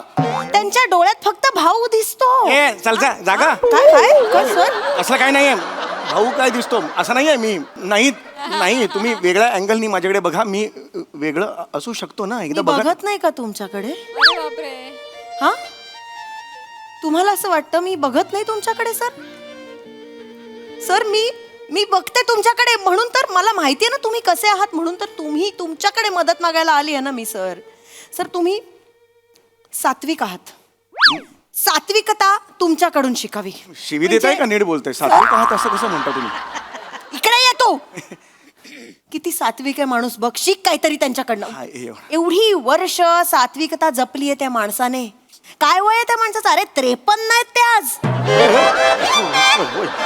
त्यांच्या डोळ्यात फक्त भाऊ दिसतो. ए चल जा जागा. काय काय काय सर? असं काय नाहीये. भाऊ काय दिसतो असं नाहीये. मी नाही नाही, तुम्ही वेगळ्या अँगलनी माझ्याकडे बघा. मी वेगळं असू शकतो ना, एकदा मी बघा. बघत नाही का तुमच्याकडे? हा, तुम्हाला असं वाटतं मी बघत नाही तुमच्याकडे सर? सर मी बघते तुमच्याकडे, म्हणून तर मला माहितीये ना तुम्ही कसे आहात, म्हणून तर तुम्ही तुमच्याकडे मदत मागायला आली आहे ना मी सर. सर तुम्ही सात्विक आहात. सात्विकता तुमच्याकडून शिकावी. शिवी देताय का नीट बोलताय? सात्विक आहात असं कसं म्हणता तुम्ही? इकडे येतो. किती सात्विक आहे माणूस बघ, शिक काहीतरी त्यांच्याकडनं. हा, एवढं. एवढी वर्ष सात्विकता जपली आहे त्या माणसाने. काय वय आहे त्या माणसाचं? अरे 53 आहेत ते आज.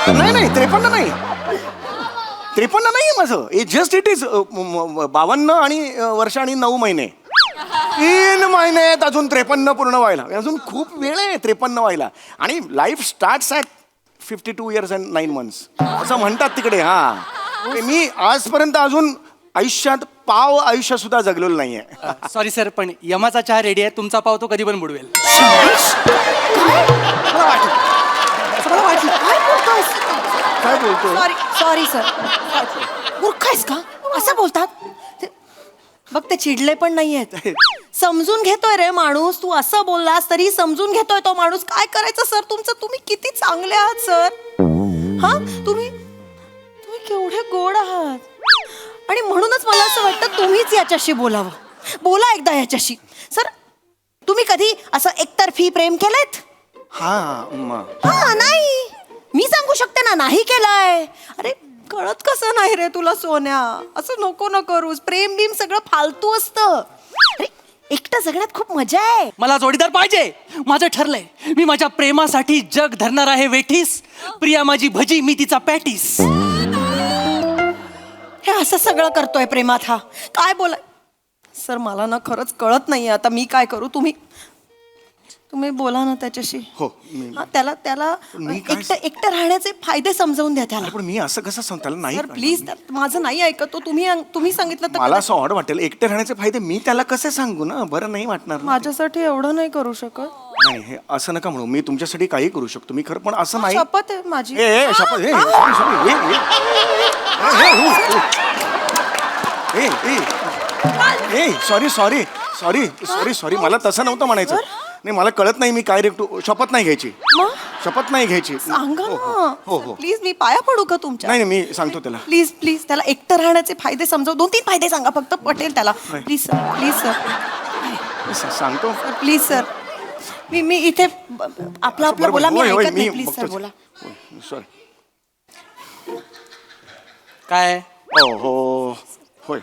नाही नाही 53 नाही. 53 नाहीये माझं. इट इज 52 आणि वर्ष आणि 9 महिने. 3 महिने आहेत अजून 53 पूर्ण व्हायला. अजून खूप वेळ आहे 53 व्हायला. आणि life starts at 52 years and 9 months असं म्हणतात तिकडे. हा, मी आजपर्यंत अजून आयुष्यात पाव आयुष्य सुद्धा जगलेलं नाहीये. सॉरी सर, पण यमाचा चहा रेडी आहे. तुमचा पाव तो कधी पण बुडवेल. मला वाटलं काय बोलतोयस? काय बोलतो? Sorry sir. मूर्ख आहेस का? असं बोलतात? बघ ते चिडले पण नाहीयेत. समजून घेतोय रे माणूस. तू असं बोललास तरी समजून घेतोय तो माणूस. काय करायचं सर तुमचं? तुम्ही किती चांगले आहात सर. हा, तुम्ही केवढे गोड आहात. आणि म्हणूनच मला असं वाटतं तुम्हीच याच्याशी बोलावं. बोला एकदा याच्याशी. सर तुम्ही कधी असं एकतर्फी प्रेम केलंत? हा नाही, मी सांगू शकते ना नाही केलंय. अरे कळत कसं नाही रे तुला सोन्या? असं नको न करूस. प्रेम बीम सगळं फालतू असतं. अरे एकटं जगण्यात खूप मजा आहे. मला जोडीदार पाहिजे. माझं ठरलंय. मी माझ्या प्रेमासाठी जग धरणार आहे वेठीस. प्रिया माझी भजी, मी तिचा पॅटीस. हे असं सगळं करतोय प्रेमात हा. काय बोलाय सर? मला ना खरंच कळत नाहीये आता मी काय करू. तुम्ही बोला ना त्याच्याशी. हो, हा, त्याला मी काय- एकटं राहण्याचे फायदे समजावून द्या त्याला. पण मी असं कसं सांगताल? नाही सर प्लीज, माझं नाही ऐकत तो. तुम्ही सांगितलं तर मला असं ऑड वाटेल. एकटे राहण्याचे फायदे मी त्याला कसे सांगू ना? बरं नाही वाटणार ना. माझ्यासाठी एवढं नाही करू शकत. नाही हे असं नका म्हणू. मी तुमच्यासाठी काही करू शकतो. मी खरं पण असं नाही. शपथ आहे माझी. शपथ. सॉरी मला तसं नव्हतं म्हणायचं. नाही मला कळत नाही मी काय रे. शपथ नाही घ्यायची. शपथ नाही घ्यायची. सांगा हो. ना प्लीज. मी पाया पडू का तुमच्या? नाही मी सांगतो त्याला. प्लीज त्याला एकटं राहण्याचे फायदे समजाव. 2-3 फायदे सांगा फक्त. पटेल त्याला. Please sir. सांगतो. Please sir. मी इथे आपला बोला. मी ऐकत नाही. प्लीज सर बोला. सॉरी. काय हो होय.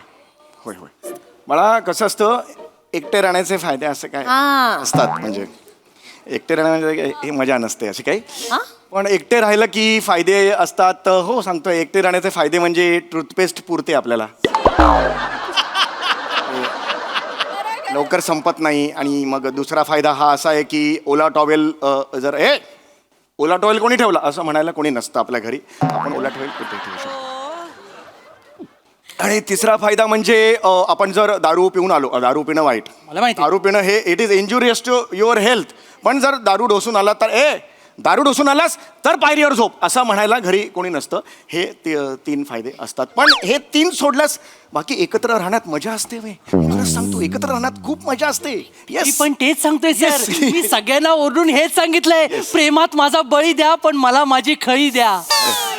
मला कसं असतं एकटे राहण्याचे फायदे असं काय असतात. म्हणजे एकटे राहण्यामध्ये हे मजा नसते अशी काही. पण एकटे राहिलं की फायदे असतात. हो सांगतो. एकटे राहण्याचे फायदे म्हणजे टूथपेस्ट पुरते आपल्याला. लवकर संपत नाही. आणि मग दुसरा फायदा हा असा आहे की ओला टॉवेल जर ओला टॉवेल कोणी ठेवला असं म्हणायला कोणी नसतं आपल्या घरी. आपण ओला टॉवेल कुठे ठेवू शकतो. आणि तिसरा फायदा म्हणजे आपण जर दारू पिऊन आलो. दारू पिणं वाईट. मला माहिती. दारू पिणं हे it is injurious to your health. पण जर दारू डोसून आला तर दारू डोसून आलास तर पायरीवर झोप असं म्हणायला घरी कोणी नसतं. हे 3 फायदे असतात. पण हे 3 सोडल्यास बाकी एकत्र राहण्यात मजा असते. खरंच सांगतो एकत्र राहण्यात खूप मजा असते. मी पण तेच सांगतोय सर. मी सगळ्यांना ओरडून हेच सांगितलंय. प्रेमात माझा बळी द्या पण मला माझी खळी द्या.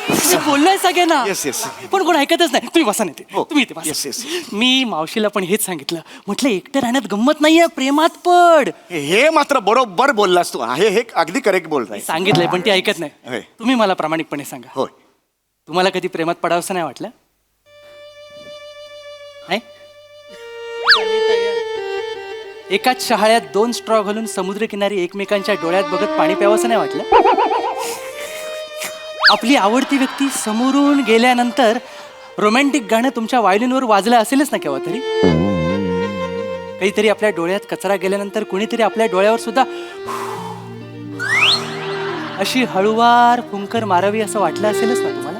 मी बोललोय सगळ्यांना. येस. पण कोण ऐकतच नाही. तुम्ही बसा नाही. हो. तुम्ही इथे बसा. Yes. मी मावशीला पण हेच सांगितलं. म्हटलं एकटं राहण्यात गंमत नाहीये. प्रेमात पड. हे मात्र बरोबर बोललास तू. हे अगदी करेक्ट बोलताय. सांगितलंय पण ती ऐकत नाही. होय. तुम्ही मला प्रामाणिकपणे सांगा. होय. तुम्हाला कधी प्रेमात पडावंसं नाही वाटलं? नाही? एकाच शहाळ्यात 2 स्ट्रॉ घालून समुद्रकिनारी एकमेकांच्या डोळ्यात बघत पाणी प्यावंसं नाही वाटलं? आपली आवडती व्यक्ती समोरून गेल्यानंतर रोमॅन्टिक गाणं तुमच्या व्हायोलिनवर वाजलं असेलच ना केव्हा तरी? काहीतरी आपल्या डोळ्यात कचरा गेल्यानंतर कुणीतरी आपल्या डोळ्यावर सुद्धा अशी हळुवार फुंकर मारावी असं वाटलं असेलच ना तुम्हाला?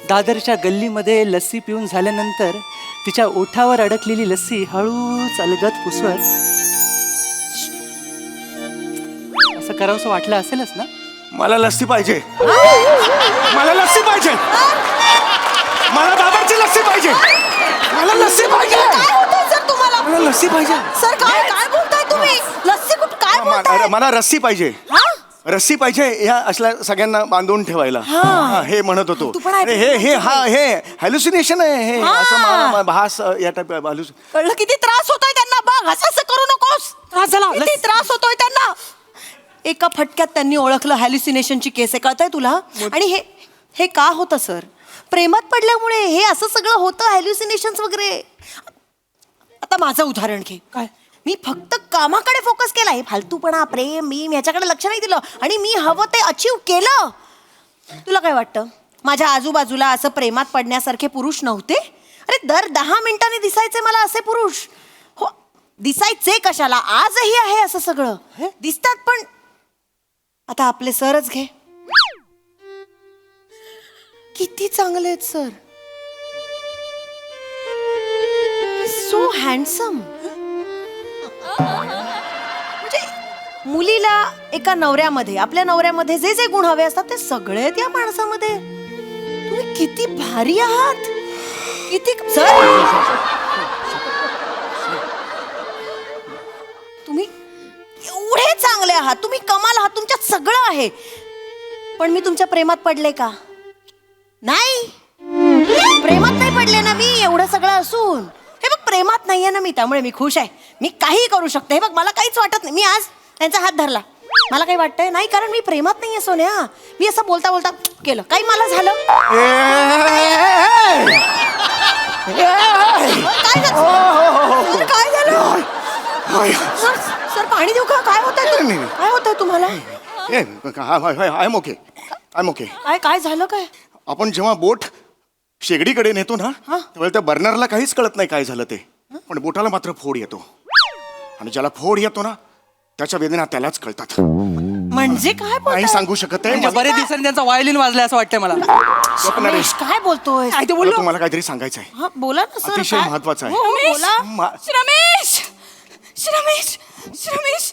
दादरच्या गल्लीमध्ये लस्सी पिऊन झाल्यानंतर तिच्या ओठावर अडकलेली लस्सी हळूच अलगद पुसवत असं करावंसं वाटलं असेलच ना? मला लस्सी पाहिजे, मला लस्सी पाहिजे, मला बाबाची लस्सी पाहिजे, मला लस्सी पाहिजे, काय होतंय सर तुम्हाला? मला लस्सी पाहिजे. सर काय काय बोलताय तुम्ही? लस्सी कुठं काय बोलताय? मला रस्सी पाहिजे, हा? रस्सी पाहिजे ह्या असल्या सगळ्यांना बांधून ठेवायला. हा, हे म्हणत होतो. तू पण ऐकलं अरे हे हॅल्युसिनेशन आहे हे, हा. असं भास या टाईप कळलं किती त्रास होतोय त्यांना? बघ असं करू नकोस. त्रास झाला. किती त्रास होतोय त्यांना. एका फटक्यात त्यांनी ओळखलं हॅल्युसिनेशनची केस आहे, कळतंय तुला? आणि हे का होतं सर? प्रेमात पडल्यामुळे हे असं सगळं होतं, हॅल्युसिनेशन्स वगैरे. आता माझं उदाहरण घे. काय? मी फक्त कामाकडे फोकस केला, हे फालतूपणा, प्रेम, मी याच्याकडे लक्ष नाही दिलं आणि मी हवं ते अचीव केलं. तुला काय वाटतं माझ्या आजूबाजूला असं प्रेमात पडण्यासारखे पुरुष नव्हते? अरे दर 10 मिनिटांनी दिसायचे मला असे पुरुष. हो, दिसायचे कशाला, आजही आहे असं सगळं दिसतात. पण आता आपले सरच घे, किती चांगले आहेत सर. So handsome. म्हणजे मुलीला एका नवऱ्यामध्ये, आपल्या नवऱ्यामध्ये जे जे गुण हवे असतात ते सगळे आहेत या माणसामध्ये. तुम्ही किती भारी आहात, किती सर. तुम्ही एवढे चांगले आहात, तुम्ही कमाल आहात, तुमच्यात सगळं आहे. पण मी तुमच्या प्रेमात पडले का? नाही, प्रेमात नाही पडले ना मी, एवढं सगळं असून. हे बघ, प्रेमात नाहीये ना मी, त्यामुळे मी खुश आहे. मी काही करू शकते. हे बघ, मला काहीच वाटत नाही. मी आज त्यांचा हात धरला, मला काही वाटतंय नाही, कारण मी प्रेमात नाहीये सोन्या. मी असं बोलता बोलता केलं, काही मला झालं. काय झालं? सर पाणी देऊ का? काय होतंय? काय होतंय तुम्हाला? I am okay, I am okay. काय झालं? काय? आपण जेव्हा बोट शेगडीकडे नेतो ना, तेव्हा त्या बर्नरला काहीच कळत नाही काय झालं ते, पण बोटाला मात्र फोड येतो. आणि ज्याला फोड येतो ना, त्याच्या वेदना त्यालाच कळतात. म्हणजे काय नाही बोलताय? सांगू शकत आहे. म्हणजे बरेच दिवसांनी त्यांचा वायलिन वाजलाय असं वाटतंय मला. रमेश, काय बोलतोय? मला तुम्हाला काहीतरी सांगायचं आहे, हा, बोला ना सर. अतिशय काय? महत्वाचं आहे. हो, हो, बोला. Ramesh Ramesh Ramesh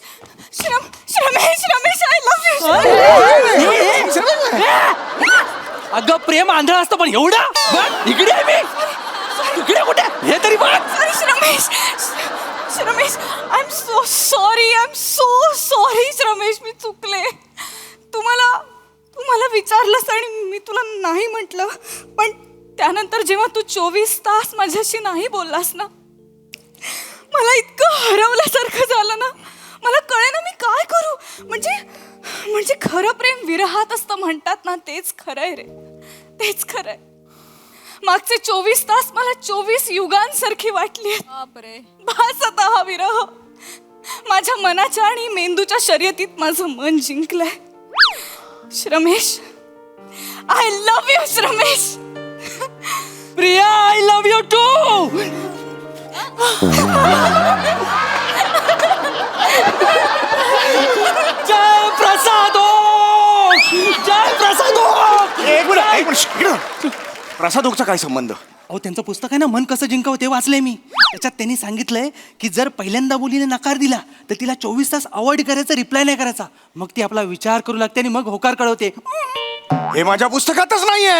Ramesh Ramesh I love you. अगं प्रेम आंधळ असतं, पण एवढा इकडे आहे मी, इकडे कुठे हे तरी बघ. Ramesh Ramesh I am so sorry Ramesh, मी चुकले. तुम्हाला विचारलंस आणि मी तुला नाही म्हटलं, पण त्यानंतर जेव्हा तू 24 तास माझ्याशी नाही बोललास ना, मला इतकं हरवल्यासारखं झालं ना. मला कळे ना मी काय करू. म्हणजे खरं प्रेम विरहात असतं म्हणतात ना, तेच खरं आहे रे, तेच खरं आहे. मागचे 24 तास मला 24 युगांसारखी वाटली. बस आता हा विरह. माझ्या मनाच्या आणि मेंदूच्या शर्यतीत माझं मन जिंकलंय. Ramesh, I love you Ramesh. Priya, I love you too. जय प्रसादो, जय प्रसादो. एक मिनिट. प्रसादोगचा काय संबंध? अहो, त्यांचं पुस्तक आहे ना, मन कसं जिंकावं, ते वाचलंय मी. त्याच्यात त्यांनी सांगितलंय की जर पहिल्यांदा मुलीने नकार दिला तर तिला 24 तास अवॉइड करायचा, रिप्लाय नाही करायचा. मग ती आपला विचार करू लागते आणि मग होकार कळवते. हे माझ्या पुस्तकातच नाहीये.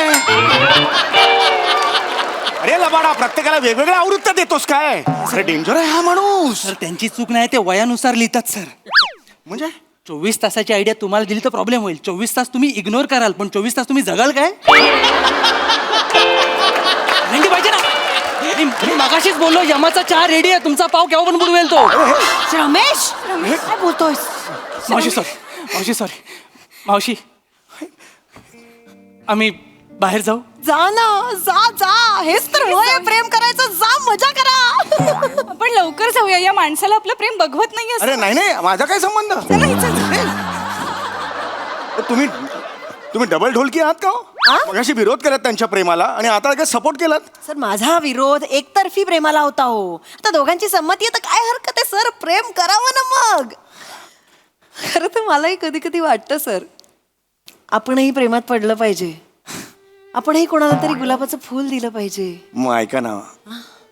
अरे लबाडा, प्रत्येकाला वेगवेगळ्या आवृत्त्या देतोस काय? अरे डेंजर आहे हा माणूस. सर, त्यांची चूक नाही, ते वयानुसार लिहितात सर. म्हणजे 24 तासाची आयडिया तुम्हाला दिली तर प्रॉब्लेम होईल. 24 तास तुम्ही इग्नोर कराल, पण 24 तास तुम्ही जगाल काय? भेंडी पाहिजे ना. मी मगाशीच बोललो, यमाचा चहा रेडी आहे, तुमचा पाव केव्हा पण बुडवेल तो. रमेश, काय बोलतोय? मावशी सॉरी मावशी, आम्ही बाहेर जाऊ. जा ना, जा. हेच तर वय प्रेम करायचं. जा, मजा करा. आपण लवकर जाऊया, या माणसाला आपलं प्रेम बघवत नाहीये. अरे नाही, माझा काय संबंध? तुम्ही डबल ढोलकी आहात का? मगाशी विरोध केलात त्यांच्या प्रेमाला आणि आता काय सपोर्ट केलात? सर, माझा विरोध एकतर्फी प्रेमाला होता हो. आता दोघांची संमती आहे तर काय हरकत आहे सर, प्रेम करावं ना मग. खरं तर मलाही कधी कधी वाटतं सर, आपणही प्रेमात पडलं पाहिजे. आपणही कोणाला तरी गुलाबाचं फूल दिलं पाहिजे. मग ऐका ना,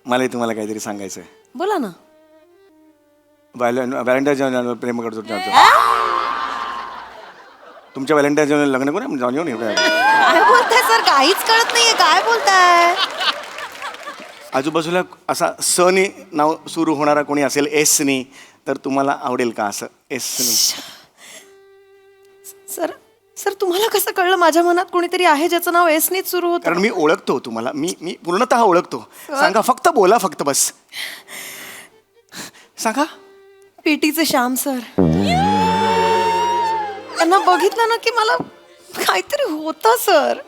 मलाही तुम्हाला काहीतरी सांगायचं आहे. बोला ना. व्हॅलेंटाईन प्रेम करतो तुमच्या व्हॅलेंटाईन लग्न करू जाऊन येऊन काय बोलताय सर? काहीच कळत नाहीये. काय बोलताय? आजूबाजूला असा सनी नाव सुरू होणारा कोणी असेल एसनी तर तुम्हाला आवडेल का असं एसनी? सर सर तुम्हाला कसं कळलं माझ्या मनात कोणीतरी आहे ज्याचं नाव एसनीच सुरू होतं? कारण मी ओळखतो तुम्हाला. मी पूर्णतः ओळखतो. सांगा फक्त, बोला फक्त, बस सांगा. पीटीचे श्याम सर. त्यांना बघितलं ना की मला काहीतरी होतं सर.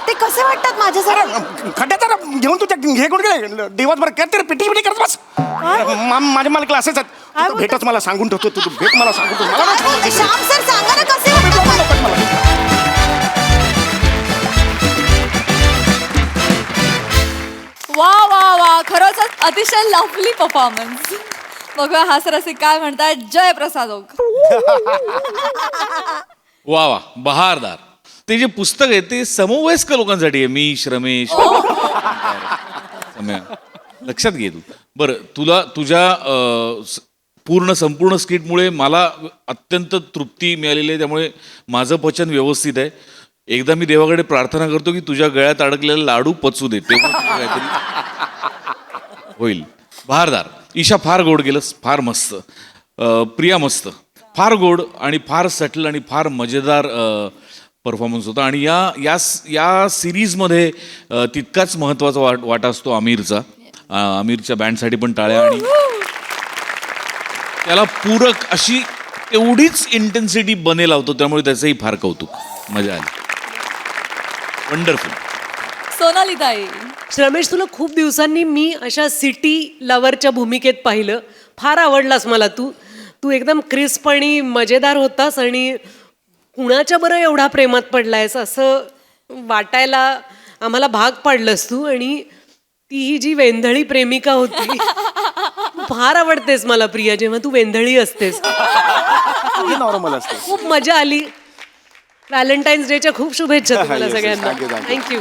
ते कसे वाटतात माझ्यासाठी? खड्ड्यात घेऊन तू हे कोण गेले दिवसभर करते पिटी पिटी करत बस. माझे मला क्लासेस आहेत. तू भेटच मला सांगून ठेवतो. तू भेट मला सांगून ठेवतो. श्याम सर सांगा ना कसे वाटतात? वा वा वा, खरंच अतिशय लवली परफॉर्मन्स. बघूया हा सर असे काय म्हणतात. जयप्रसाद ओक. वा वा, बहारदार. ते जे पुस्तक आहे ते समवयस्क लोकांसाठी आहे. मी रमेश सम्या. लक्षात घे तू. बरं, तुला तुझ्या संपूर्ण स्किटमुळे मला अत्यंत तृप्ती मिळालेली आहे. त्यामुळे माझं पचन व्यवस्थित आहे. एकदा मी देवाकडे प्रार्थना करतो की तुझ्या गळ्यात अडकलेला लाडू पचू दे, तेव्हा काहीतरी होईल. बहारदार. ईशा फार गोड गेलंस, फार मस्त. प्रिया मस्त, फार गोड आणि फार सटल आणि फार मजेदार परफॉर्मन्स होता. आणि या सिरीजमध्ये तितकाच महत्त्वाचा वाटा असतो आमिरचा. आमिरच्या बँडसाठी पण टाळ्या. आणि त्याला पूरक अशी एवढीच इंटेन्सिटी बने लावतो, त्यामुळे त्याचंही फार कौतुक. मजा आली. वंडरफुल. सोनाली ताई. रमेश, तुला खूप दिवसांनी मी अशा सिटी लवरच्या भूमिकेत पाहिलं. फार आवडलास मला तू. तू एकदम क्रिस्प आणि मजेदार होतास आणि कुणाच्या बरं एवढा प्रेमात पडलायस असं वाटायला आम्हाला भाग पाडलंस तू. आणि ती ही जी वेंधळी प्रेमिका होती, फार आवडतेस मला प्रिया जेव्हा तू वेंधळी असतेस. नॉर्मल असते. खूप मजा आली. व्हॅलेंटाईन्स डेच्या खूप शुभेच्छा तुम्हाला सगळ्यांना. थँक्यू.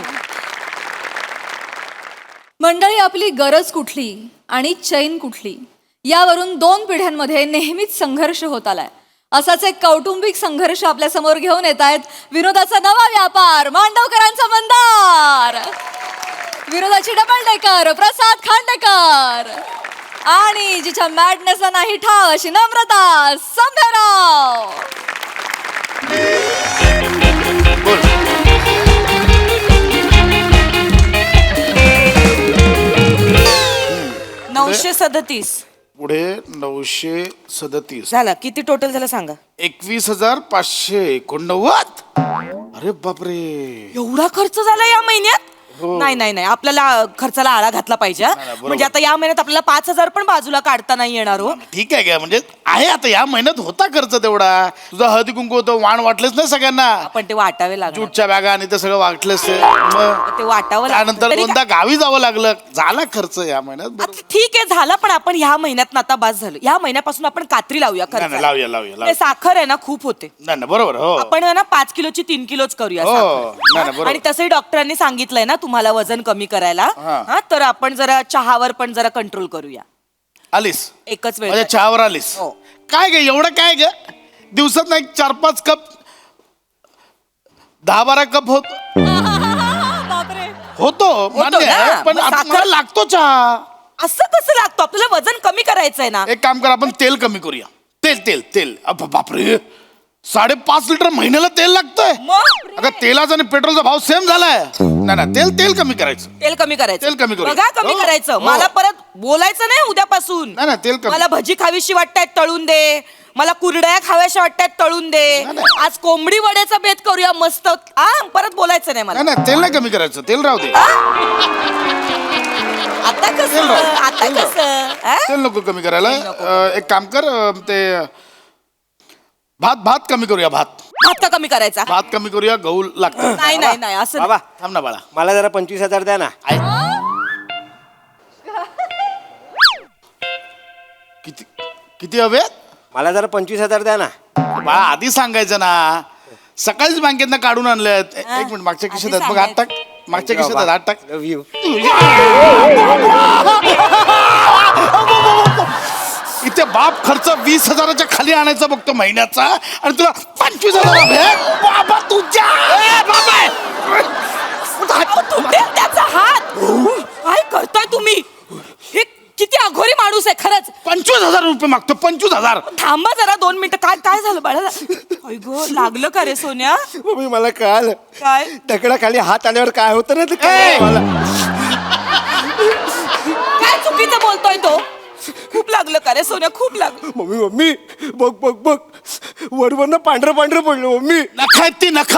मंडळी, आपली गरज कुठली आणि चैन कुठली यावरून 2 पिढ्यांमध्ये नेहमीच संघर्ष होत आलाय. असाच एक कौटुंबिक संघर्ष आपल्या समोर घेऊन येत आहेत विनोदाचा नवा व्यापार, मांडवकरांचा मंदार. विनोदाची डबल डेकर प्रसाद खांडेकर आणि जिच्या मॅडनेसला नाही ठाव अशी नम्रता संभेराव. पुढे 937 झाला. किती टोटल झालं सांगा? 21,589. अरे बापरे, एवढा खर्च झाला या महिन्यात? नाही नाही नाही, आपल्याला खर्चाला आळा घातला पाहिजे. म्हणजे आता या महिन्यात आपल्याला 5,000 पण बाजूला काढता नाही येणार हो. ठीक आहे का, म्हणजे आहे आता या महिन्यात होता खर्च तेवढा. तुझा हळदी कुंकू होतं, वाण वाटलेच नाही सगळ्यांना. पण ते वाटावे लागले. जूटच्या बॅगा आणि ते सगळं वाटलेच. मग ते वाटावं त्यानंतर दोनदा गावी जावं लागलं. झाला खर्च या महिन्यात. बरोबर. ठीक आहे झाला, पण आपण ह्या महिन्यात आता बास झालं. या महिन्यापासून आपण कात्री लावूया. नाही, नाही, लावूया लावूया ते लावूया. साखर आहे ना खूप होते. नाही नाही, बरोबर. हो आपण आहे ना 5 किलोची 3 किलोच करूया हो. साखर. नाही नाही, बरोबर. आणि तसंही डॉक्टरांनी सांगितलंय ना तुम्हाला वजन कमी करायला. हा, तर आपण जरा चहावर पण जरा कंट्रोल करूया. आलीस एकच वेळ. म्हणजे चहावर आलीस. हो. काय ग एवढं काय ग, दिवसात नाही 4-5 कप, 10-12 कप होतो मान्य ना? आहे, पण मग आता साखर- मला लागतो चहा. असं कसं लागतो? आपल्याला वजन कमी करायचंय ना. एक काम कर, आपण तेल कमी करूया. तेल तेल तेल बापरे, 5.5 लिटर महिन्याला तेल लागतंय. अगं तेलाचा आणि पेट्रोलचा भाव सेम झालाय. नाही ना, तेल कमी करायचं. तेल कमी करायचं. तेल कमी करूया. बघा कमी हो, करायचं. हो. मला परत बोलायचं नाही उद्यापासून. नाही, नाही, तेल कमी. मला भजी खावीशी वाटतायत तळून दे. मला कुरड्या खाव्याशा वाटतायत तळून दे. नाही, नाही. आज कोंबडी वड्याचा बेत करूया मस्त. परत बोलायचं नाही मला. नाही नाही, तेल नाही कमी करायचं, तेल राहू दे. आता तेल कसं राहू. आता तेल राहू. कसं तेल नको कमी करायला. एक काम कर, ते भात कमी करूया. भात का कमी करायचा? भात कमी करूया, गहू लागतं. नाही नाही नाही असं बाबा थांब ना बाळा. मला जरा 25,000 द्या ना. किती किती हवे? मला जरा 25,000 द्या ना. बाळा आधी सांगायचं ना. सकाळीच बँकेतनं काढून आणलेत. एक मिनिट, मागच्या खिशात आहेत बघ, हात टाक. मागच्या खिशात आहेत, हात टाक. इथे बाप खर्च 20,000च्या खाली आणायचा बघतो महिन्याचा, आणि तुला 25,000. बाबा तुझ्या त्याचा हात काय करताय तुम्ही? हे किती अघोरी माणूस आहे खरंच. 25,000 रुपये मागतो. 25,000. थांबा जरा 2 मिनिटं. काय काय झालं बाळा? अय गो, लागलं का रे सोन्या? मम्मी मला कळालं. काय? दगडाखाली हात आल्यावर काय होतं ना ते कळलं मला. काय चुकीचं बोलतोय तो? खूप लागलं का रे सोन्या? खूप लागलं. मम्मी मम्मी बघ बघ बघ, वरवरनं पांढरं पांढरं पडलं मम्मी. नख आहेत ती, नख.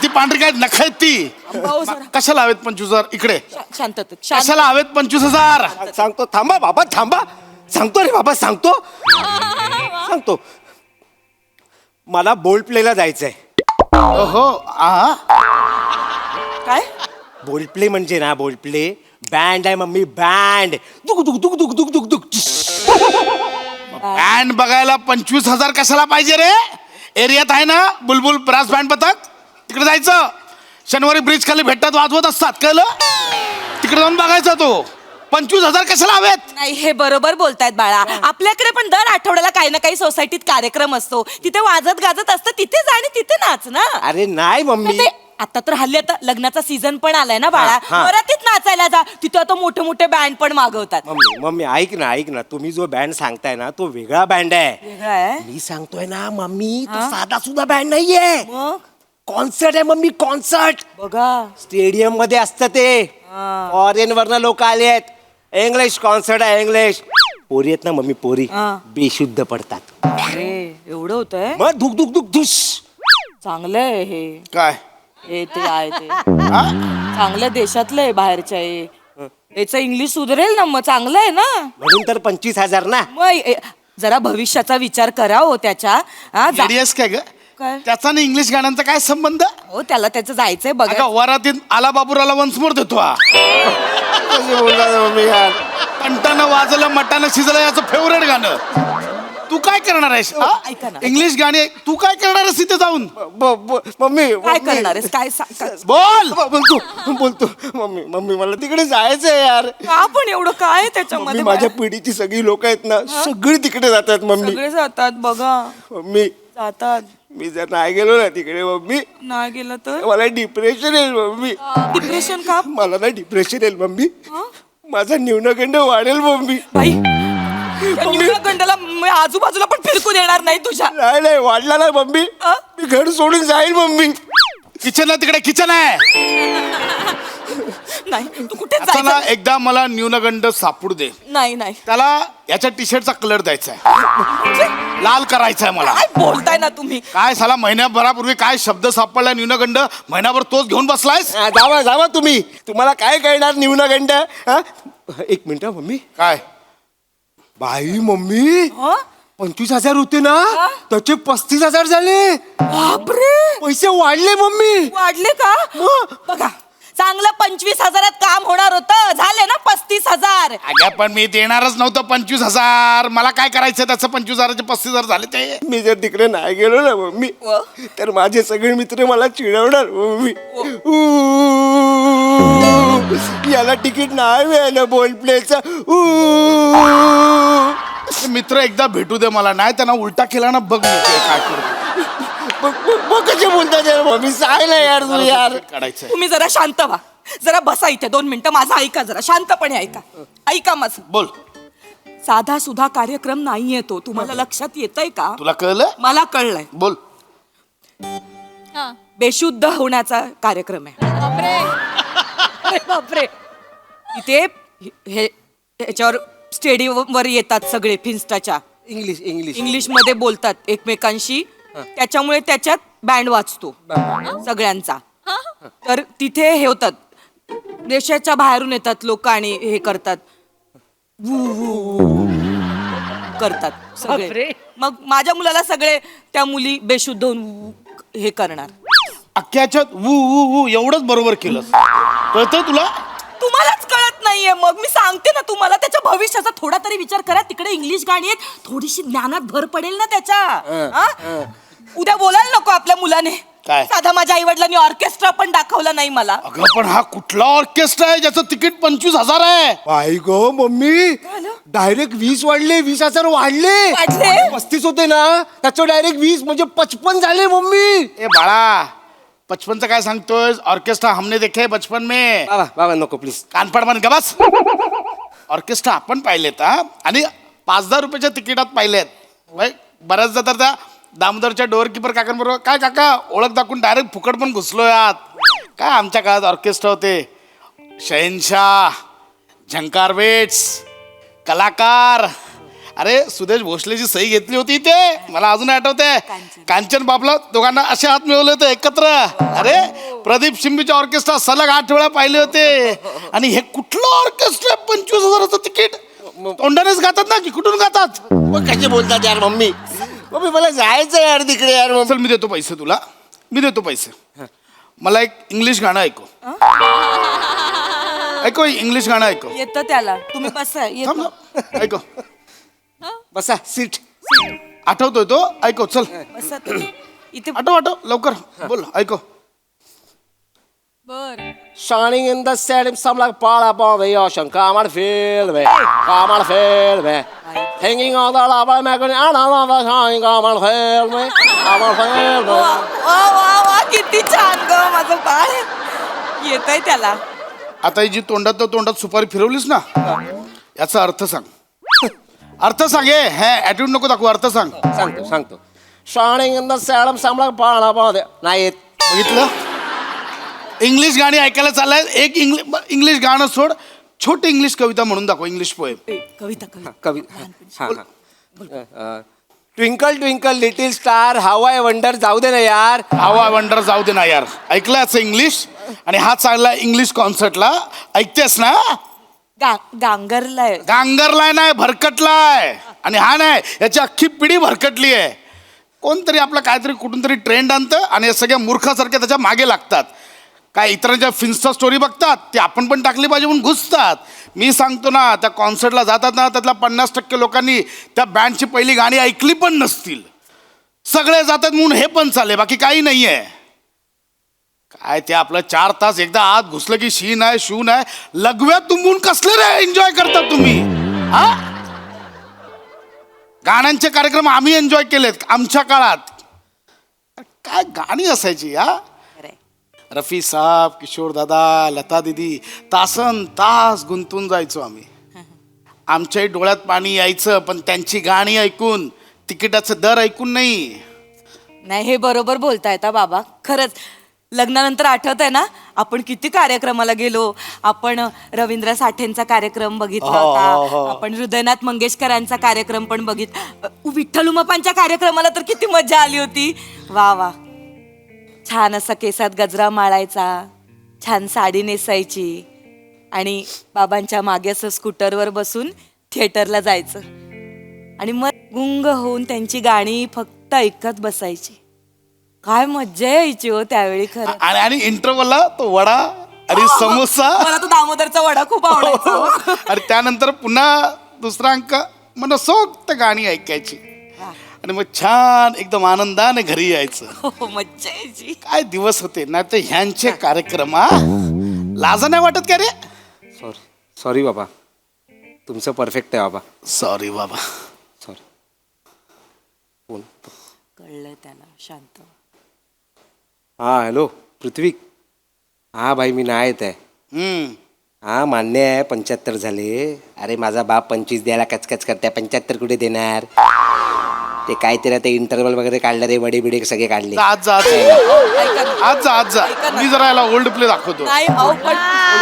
ती पांढरी काय नख आहेत ती. भाऊ जरा. कशाला हवेत 25,000? इकडे शांततेत कशाला हवेत 25,000? सांगतो, थांबा बाबा थांबा. सांगतो रे बाबा, सांगतो. मला बोल्ड प्लेला जायचंय. ओहो, काय? बोल्ड प्ले म्हणजे ना, बोल्ड प्ले बँड आहे मम्मी, बँड. दुक दुक दुक दुक दुक दुक दुक. बँड बघायला 25,000 कशाला पाहिजे रे? एरियात आहे ना बुलबुल ब्रास बँड पथक, तिकडे जायचं. शनिवारी ब्रिज खाली भेटतात, वाजवत असतात, कळलं? तिकडे जाऊन बघायचा तो. 25,000 कशाला हवेत? नाही, हे बरोबर बोलतायत बाळा. आपल्याकडे पण दर आठवड्याला काही ना काही सोसायटीत कार्यक्रम असतो. तिथे वाजत गाजत असतं, तिथे जा आणि तिथे नाच ना. अरे नाही मम्मी. ते आता तर हल्ली आता लग्नाचा सीझन पण आलाय ना बाळा. हा. वरातीत नाचायला जा. तिथे आता मोठे मोठे बँड पण मागवतात. मम्मी मम्मी ऐक ना, तुम्ही जो बँड सांगताय ना तो वेगळा बँड आहे. वेगळा आहे? मी सांगतोय ना मम्मी, तो साधा सुद्धा बँड नाहीये. मग कॉन्सर्ट आहे मम्मी, कॉन्सर्ट. बघा, स्टेडियम मध्ये असतं ते. फॉरेन वरनं लोक आले आहेत. इंग्लिश कॉन्सर्ट आहे, इंग्लिश. पोरी आहेत ना मम्मी, पोरी बेशुद्ध पडतात. अरे एवढं होतंय? मग धुक धुक धुक धुस. चांगलंय हे. काय हे ते आहे ते चांगलं देशातलं आहे, बाहेरच्या आहे. याचं इंग्लिश सुधरेल ना, मग चांगलं आहे ना. म्हणून तर 25,000 ना. मग जरा भविष्याचा विचार करा हो त्याच्या. जेडीएस काय ग? काय? त्याचा आणि इंग्लिश गाण्यांचा काय संबंध? हो, त्याला त्याचं जायचंय बघा. अगं, वरातीत आला बाबूराला वंसमोर देतो हा. कशी बोलतात मम्मी यार. कंटानं वाजलं, मटानं शिजलं, याचं फेवरेट गाणं. तू काय करणार आहेस? ऐका ना. इंग्लिश गाणी तू काय करणार आहेस तिथे जाऊन? मम्मी काय करणार आहेस? काय बोल. बोलतो मम्मी मला तिकडे जायचंय यार. का पण एवढं काय मम्मी, त्याच्यामध्ये? माझ्या पिढीची सगळी लोक आहेत ना, सगळी तिकडे जातात मम्मी. सगळे जातात बघा. मम्मी जातात. मी जर नाही गेलो ना तिकडे मम्मी, नाही गेलं तर मला डिप्रेशन येईल मम्मी. डिप्रेशन का? मला ना डिप्रेशन येईल मम्मी. माझा न्यूनगंड वाढेल मम्मी. गंडाला आजूबाजूला पण फिरकू देणार नाही तुझ्या. नाही वाढला नाही मम्मी. मी घर सोडून जाईल मम्मी. किचन आहे तिकडे, किचन आहे. नाही, तू कुठे आता ना जायचं? एकदा मला न्यूनगंड सापडू दे. नाही नाही, त्याला याच्या टी शर्टचा कलर द्यायचा आहे, लाल करायचा आहे मला. काय बोलताय ना तुम्ही? काय साला, महिन्याभरापूर्वी काय शब्द सापडला न्यूनगंड, महिनाभर तोच घेऊन बसलायस. जावा तुम्ही, तुम्हाला काय कळणार न्यूनगंड. एक मिनिट मम्मी. काय बाई मम्मी, हं? 25,000 होते ना, त्याचे 35,000 झाले. बापरे, पैसे वाढले मम्मी. वाढले का? बघा, चांगलं 25,000 काम होणार होतं, झाले ना 35,000. अगं पण मी देणारच नव्हतं 25,000. मला काय करायचं त्याचं? 25,000चे 35,000 झाले ते. मी जर तिकडे नाही गेलो ना मम्मी, तर माझे सगळे मित्र मला चिडवणार मम्मी. याला तिकीट नाही मिळालं बोल प्लेचं. मित्र एकदा भेटू दे मला, नाही त्यांना उलटा केला ना बघ मी ते काय करतो. मग कसे बोलतात यार मम्मी, सांग ना यार तू यार. काढायचं तुम्ही जरा शांत व्हा. जरा बसा इथे 2 मिनिटं, माझं ऐका जरा, शांतपणे ऐका माझं. बोल. साधा सुधा कार्यक्रम नाहीये तो, तुम्हाला लक्षात येतंय का? तुला कळलं? मला कळलंय. बोल. बेशुद्ध होण्याचा कार्यक्रम आहे. अरे बापरे. इथे ह्याच्यावर स्टेडियमवर येतात सगळे फिन्स्टाच्या, इंग्लिश मध्ये बोलतात एकमेकांशी. त्याच्यामुळे त्याच्यात बँड वाजतो सगळ्यांचा. तर तिथे हे होतात, देशाच्या बाहेरून येतात लोक आणि हे करतात, करतात सगळे. मग माझ्या मुलाला सगळे त्या मुली बेशुद्ध होऊन हे करणार. अख्ख्याच्यात वू वू वू एवढंच बरोबर केलं. कळतंय तुला? तुम्हालाच कळत नाहीये. मग मी सांगते ना तुम्हाला, त्याच्या भविष्याचा थोडा तरी विचार करा. तिकडे इंग्लिश गाणी आहेत, थोडीशी ज्ञानात भर पडेल ना त्याच्या. उद्या बोलायला नको आपल्या मुलाने. काय? साधा माझ्या आई वडिलांनी ऑर्केस्ट्रा पण दाखवला नाही मला. अगं पण हा कुठला ऑर्केस्ट्रा आहे ज्याचं तिकीट 25,000 आहे? आई गो मम्मी डायरेक्ट 20 वाढले, 20,000 वाढले. वाढले? 35 होते ना, त्याचं डायरेक्ट 20 म्हणजे 55 झाले मम्मी. ए बाळा 55चं काय सांगतोय? ऑर्केस्ट्रा हमने देखे बचपन में. बाबा बाबा नको प्लीज. कानपड मान का बस. ऑर्केस्ट्रा आपण पाहिलेत हा, आणि 5,000 रुपयाच्या तिकिटात पाहिलेत. बऱ्याचदा तर त्या दामोदरच्या डोअरकीपर काकांबरोबर काय काका ओळख दाखवून डायरेक्ट फुकट पण घुसलो यात. काय आमच्या काळात ऑर्केस्ट्रा होते. शहनशाह, झंकार वेट्स, कलाकार. अरे सुदेश भोसलेची सही घेतली होती ते मला अजून आठवते. कांचन बाबला दोघांना असे हात मिळवले होते एकत्र. अरे प्रदीप शिंबीच्या ऑर्केस्ट्रा सलग 8 वेळा पाहिले होते. आणि हे कुठलं ऑर्केस्ट्रा 25,000चं तिकीट? तोंडानेच गातात ना की कुठून गातात? मग कसे बोलतात यार मम्मी? मम्मी मला जायचं यार तिकडे यार. चल मी देतो पैसे तुला, मी देतो पैसे. मला एक इंग्लिश गाणं ऐकव. ऐकव इंग्लिश गाणं ऐकव. येतं त्याला. तुम्ही बसा. थांब येतं. ना. ऐकव. बसा सीट. आठवतोय तो? ऐकव चल. बसा तुम्ही. इथे आठव लवकर बोल. ऐकव. बर. Shining in the setting, some like part upon the ocean. Come on, feel me. Come on, feel me. Hanging on the lava, making on the shine. Come on, feel me. Come on, feel me. वा वा वा किती छान ग माझं बाळ. येतंय त्याला. आता ही जी तोंडात सुपारी फिरवलीस ना, याचा अर्थ सांग. अर्थ सांग. हे ॲटिट्यूड नको दाखवू, अर्थ सांग. सांगतो. Shining in the setting, some like part upon the. नाही येत. बघितलं? इंग्लिश गाणी ऐकायला चाललाय. एक इंग्लिश गाणं सोड, छोटी इंग्लिश कविता म्हणून दाखव. English poem. कविता कविता. कवी. Twinkle twinkle little star, how I wonder. जाऊ दे ना यार. हाऊ आय वंडर जाऊ दे ना यार. ऐकलं याचं इंग्लिश? आणि हा चालला इंग्लिश कॉन्सर्टला. ऐकतेस ना? गांगरलाय. गांगरलाय नाही, भरकटलाय. आणि हा नाही, याची अख्खी पिढी भरकटली आहे. कोणतरी आपलं काहीतरी कुठून तरी ट्रेंड आणतं आणि या सगळ्या मूर्खासारख्या त्याच्या मागे लागतात. काय इतरांच्या फिन्स्टा स्टोरी बघतात, ते आपण पण टाकली पाहिजे म्हणून घुसतात. मी सांगतो ना, त्या कॉन्सर्टला जातात ना, त्यातल्या 50% लोकांनी त्या बँडची पहिली गाणी ऐकली पण नसतील. सगळे जातात म्हणून हे पण चालले, बाकी काही नाहीये. काय ते आपलं 4 तास एकदा आत घुसलं की शी नाही शू नाही. लघव्यात तुंबून कसले रे एन्जॉय करतात तुम्ही? हा, गाण्यांचे कार्यक्रम आम्ही एन्जॉय केलेत आमच्या काळात. काय गाणी असायची. हा, रफी साहेब, किशोर दादा, लता दिदी, तासन तास गुंतून जायचो आम्ही. आमच्याही डोळ्यात पाणी यायचं, पण त्यांची गाणी ऐकून, तिकिटाचं दर ऐकून नाही. नाही हे बरोबर बोलतायत बाबा. खरंच लग्नानंतर आठवतंय ना, आपण किती कार्यक्रमाला गेलो. आपण रवींद्र साठेंचा कार्यक्रम बघितला होता. आपण हृदयनाथ मंगेशकरांचा कार्यक्रम पण विठ्ठल उमापांच्या कार्यक्रमाला तर किती मजा आली होती. वा वा. छान असा केसात गजरा माळायचा, छान साडी नेसायची आणि बाबांच्या मागे असं स्कूटरवर बसून थिएटरला जायचं आणि मग गुंग होऊन त्यांची गाणी फक्त ऐकत बसायची. काय मज्जा यायची हो त्यावेळी खरं. आणि इंटरव्हलला तो वडा आणि समोसा. मला तो दामोदरचा वडा खूप आवडायचा. आणि त्यानंतर पुन्हा दुसरा अंक मनसोक्त गाणी ऐकायची आणि मग छान एकदम आनंदाने घरी यायचं. मज्जा यायची. काय दिवस होते ना. ते ह्यांचे कार्यक्रम लाजा नाही वाटत का रे? सॉरी बाबा, तुमचं परफेक्ट आहे बाबा. सॉरी बाबा. सॉरी. कळलं त्याला. शांत. हा हॅलो पृथ्वी. हा भाई मी नाही येत आहे. हा मान्य आहे 75 झाले. अरे माझा बाप 25 द्यायला कचकच करते. 75 कुठे देणार? ते काहीतरी ते इंटरव्हल वगैरे काढलं रे, वडे बिडे सगळे काढले. आज जा मी जरा याला ओल्ड प्ले दाखवतो.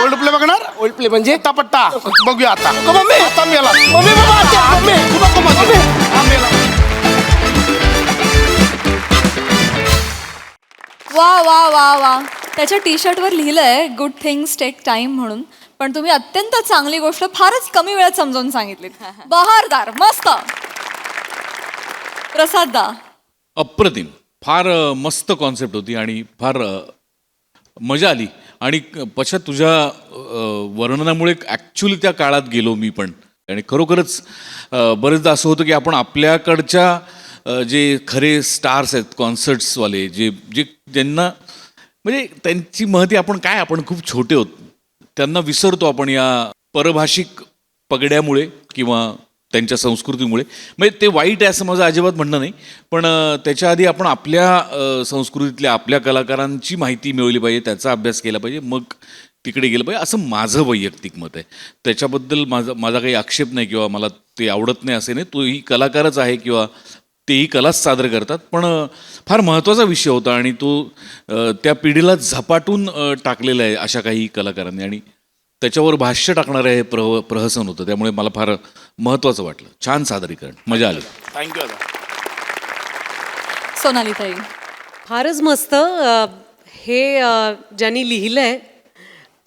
ओल्ड प्ले बघणार? ओल्ड प्ले म्हणजे पट्टा बघूया आता. आता मी याला वा वा वा वा. त्याच्या टी शर्टवर लिहिलंय गुड थिंग्स टेक टाइम म्हणून, पण तुम्ही अत्यंत चांगली गोष्ट फारच कमी वेळात समजावून सांगितलीत. बहारदार. मस्त. प्रसाद दा. अप्रतिम. फार मस्त कॉन्सेप्ट होती आणि फार मजा आली. आणि पश्चात तुझ्या वर्णनामुळे ॲक्च्युली त्या काळात गेलो मी पण. आणि खरोखरच बरेचदा असं होतं की आपण आपल्याकडच्या जे खरे स्टार्स आहेत कॉन्सर्ट्सवाले जे जे ज्यांना म्हणजे त्यांची महती आपण खूप छोटे होत त्यांना विसरतो आपण या परभाषिक पगड्यामुळे किंवा त्यांच्या संस्कृतीमुळे. म्हणजे ते वाईट आहे असं माझं अजिबात म्हणणं नाही, पण त्याच्या आधी आपण आपल्या संस्कृतीतल्या आपल्या कलाकारांची माहिती मिळवली पाहिजे, त्याचा अभ्यास केला पाहिजे, मग तिकडे गेलं पाहिजे असं माझं वैयक्तिक मत आहे. त्याच्याबद्दल माझा काही आक्षेप नाही किंवा मला ते आवडत नाही असे नाही. तोही कलाकारच आहे किंवा तेही कलाच सादर करतात, पण फार महत्त्वाचा विषय होता आणि तो त्या पिढीला झपाटून टाकलेला आहे अशा काही कलाकारांनी आणि त्याच्यावर भाष्य टाकणारं हे प्रहसन होतं. त्यामुळे मला फार महत्त्वाचं वाटलं. छान सादरीकरण, मजा आली. थँक्यू. सोनाली ताई. फारच मस्त. हे ज्यांनी लिहिलंय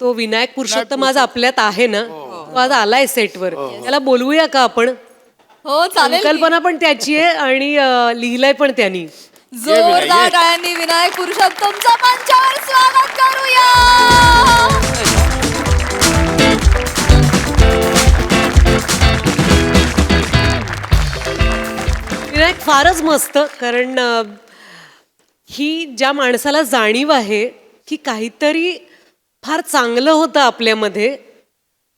तो विनायक पुरुषोत्तम आज आपल्यात आहे ना, तो आज आलाय सेटवर. त्याला बोलवूया का आपण? हो चालेल. संकल्पना पण त्याची आहे आणि लिहिलंय पण त्यांनी. जोरदार टाळ्यांनी विनायक पुरुषोत्तमचं मंचावर स्वागत करूया. विनायक फारच मस्त. कारण ही ज्या माणसाला जाणीव आहे की काहीतरी फार चांगलं होतं आपल्यामध्ये,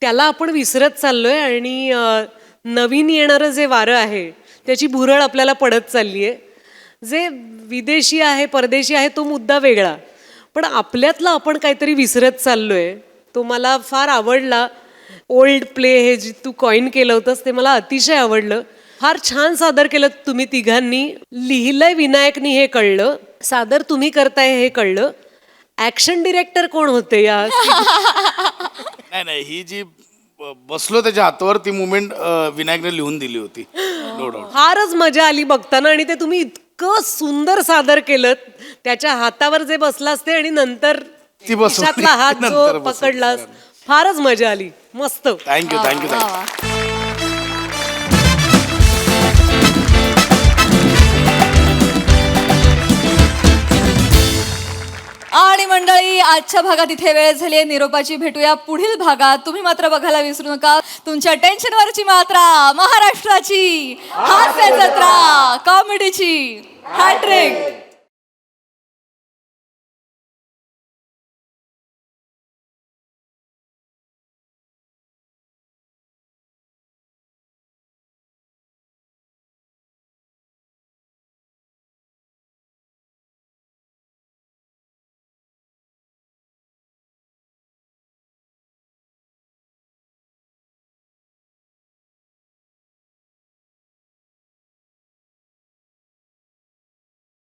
त्याला आपण विसरत चाललोय आणि नवीन येणारं जे वारं आहे त्याची भुरळ आपल्याला पडत चालली आहे. जे विदेशी आहे परदेशी आहे तो मुद्दा वेगळा, पण आपल्यातलं आपण काहीतरी विसरत चाललोय. तो मला फार आवडला. ओल्ड प्ले हे जे तू कॉईन केलं होतंस ते मला अतिशय आवडलं. फार छान सादर केलं तुम्ही तिघांनी. लिहिलंय विनायकनी हे कळलं, सादर तुम्ही करताय हे कळलं. ऍक्शन डिरेक्टर कोण होते या? नाही ही जी बसलो त्याच्या हातावर ती मुवमेंट विनायकने लिहून दिली होती. No doubt. फारच मजा आली बघताना आणि ते तुम्ही इतकं सुंदर सादर केलं. त्याच्या हातावर जे बसलास ते आणि नंतर ती बसवली. खिशातला हात जो नंतर बसवली. पकडलास, फारच मजा आली. मस्त. Thank you thank you. आणि मंडळी आजच्या भागात इथे वेळ झाली आहे निरोपाची. भेटूया पुढील भागात. तुम्ही मात्र बघायला विसरू नका तुमच्या टेन्शनवरची मात्रा, महाराष्ट्राची हास्य जत्रा, कॉमेडीची हॅट्रिक.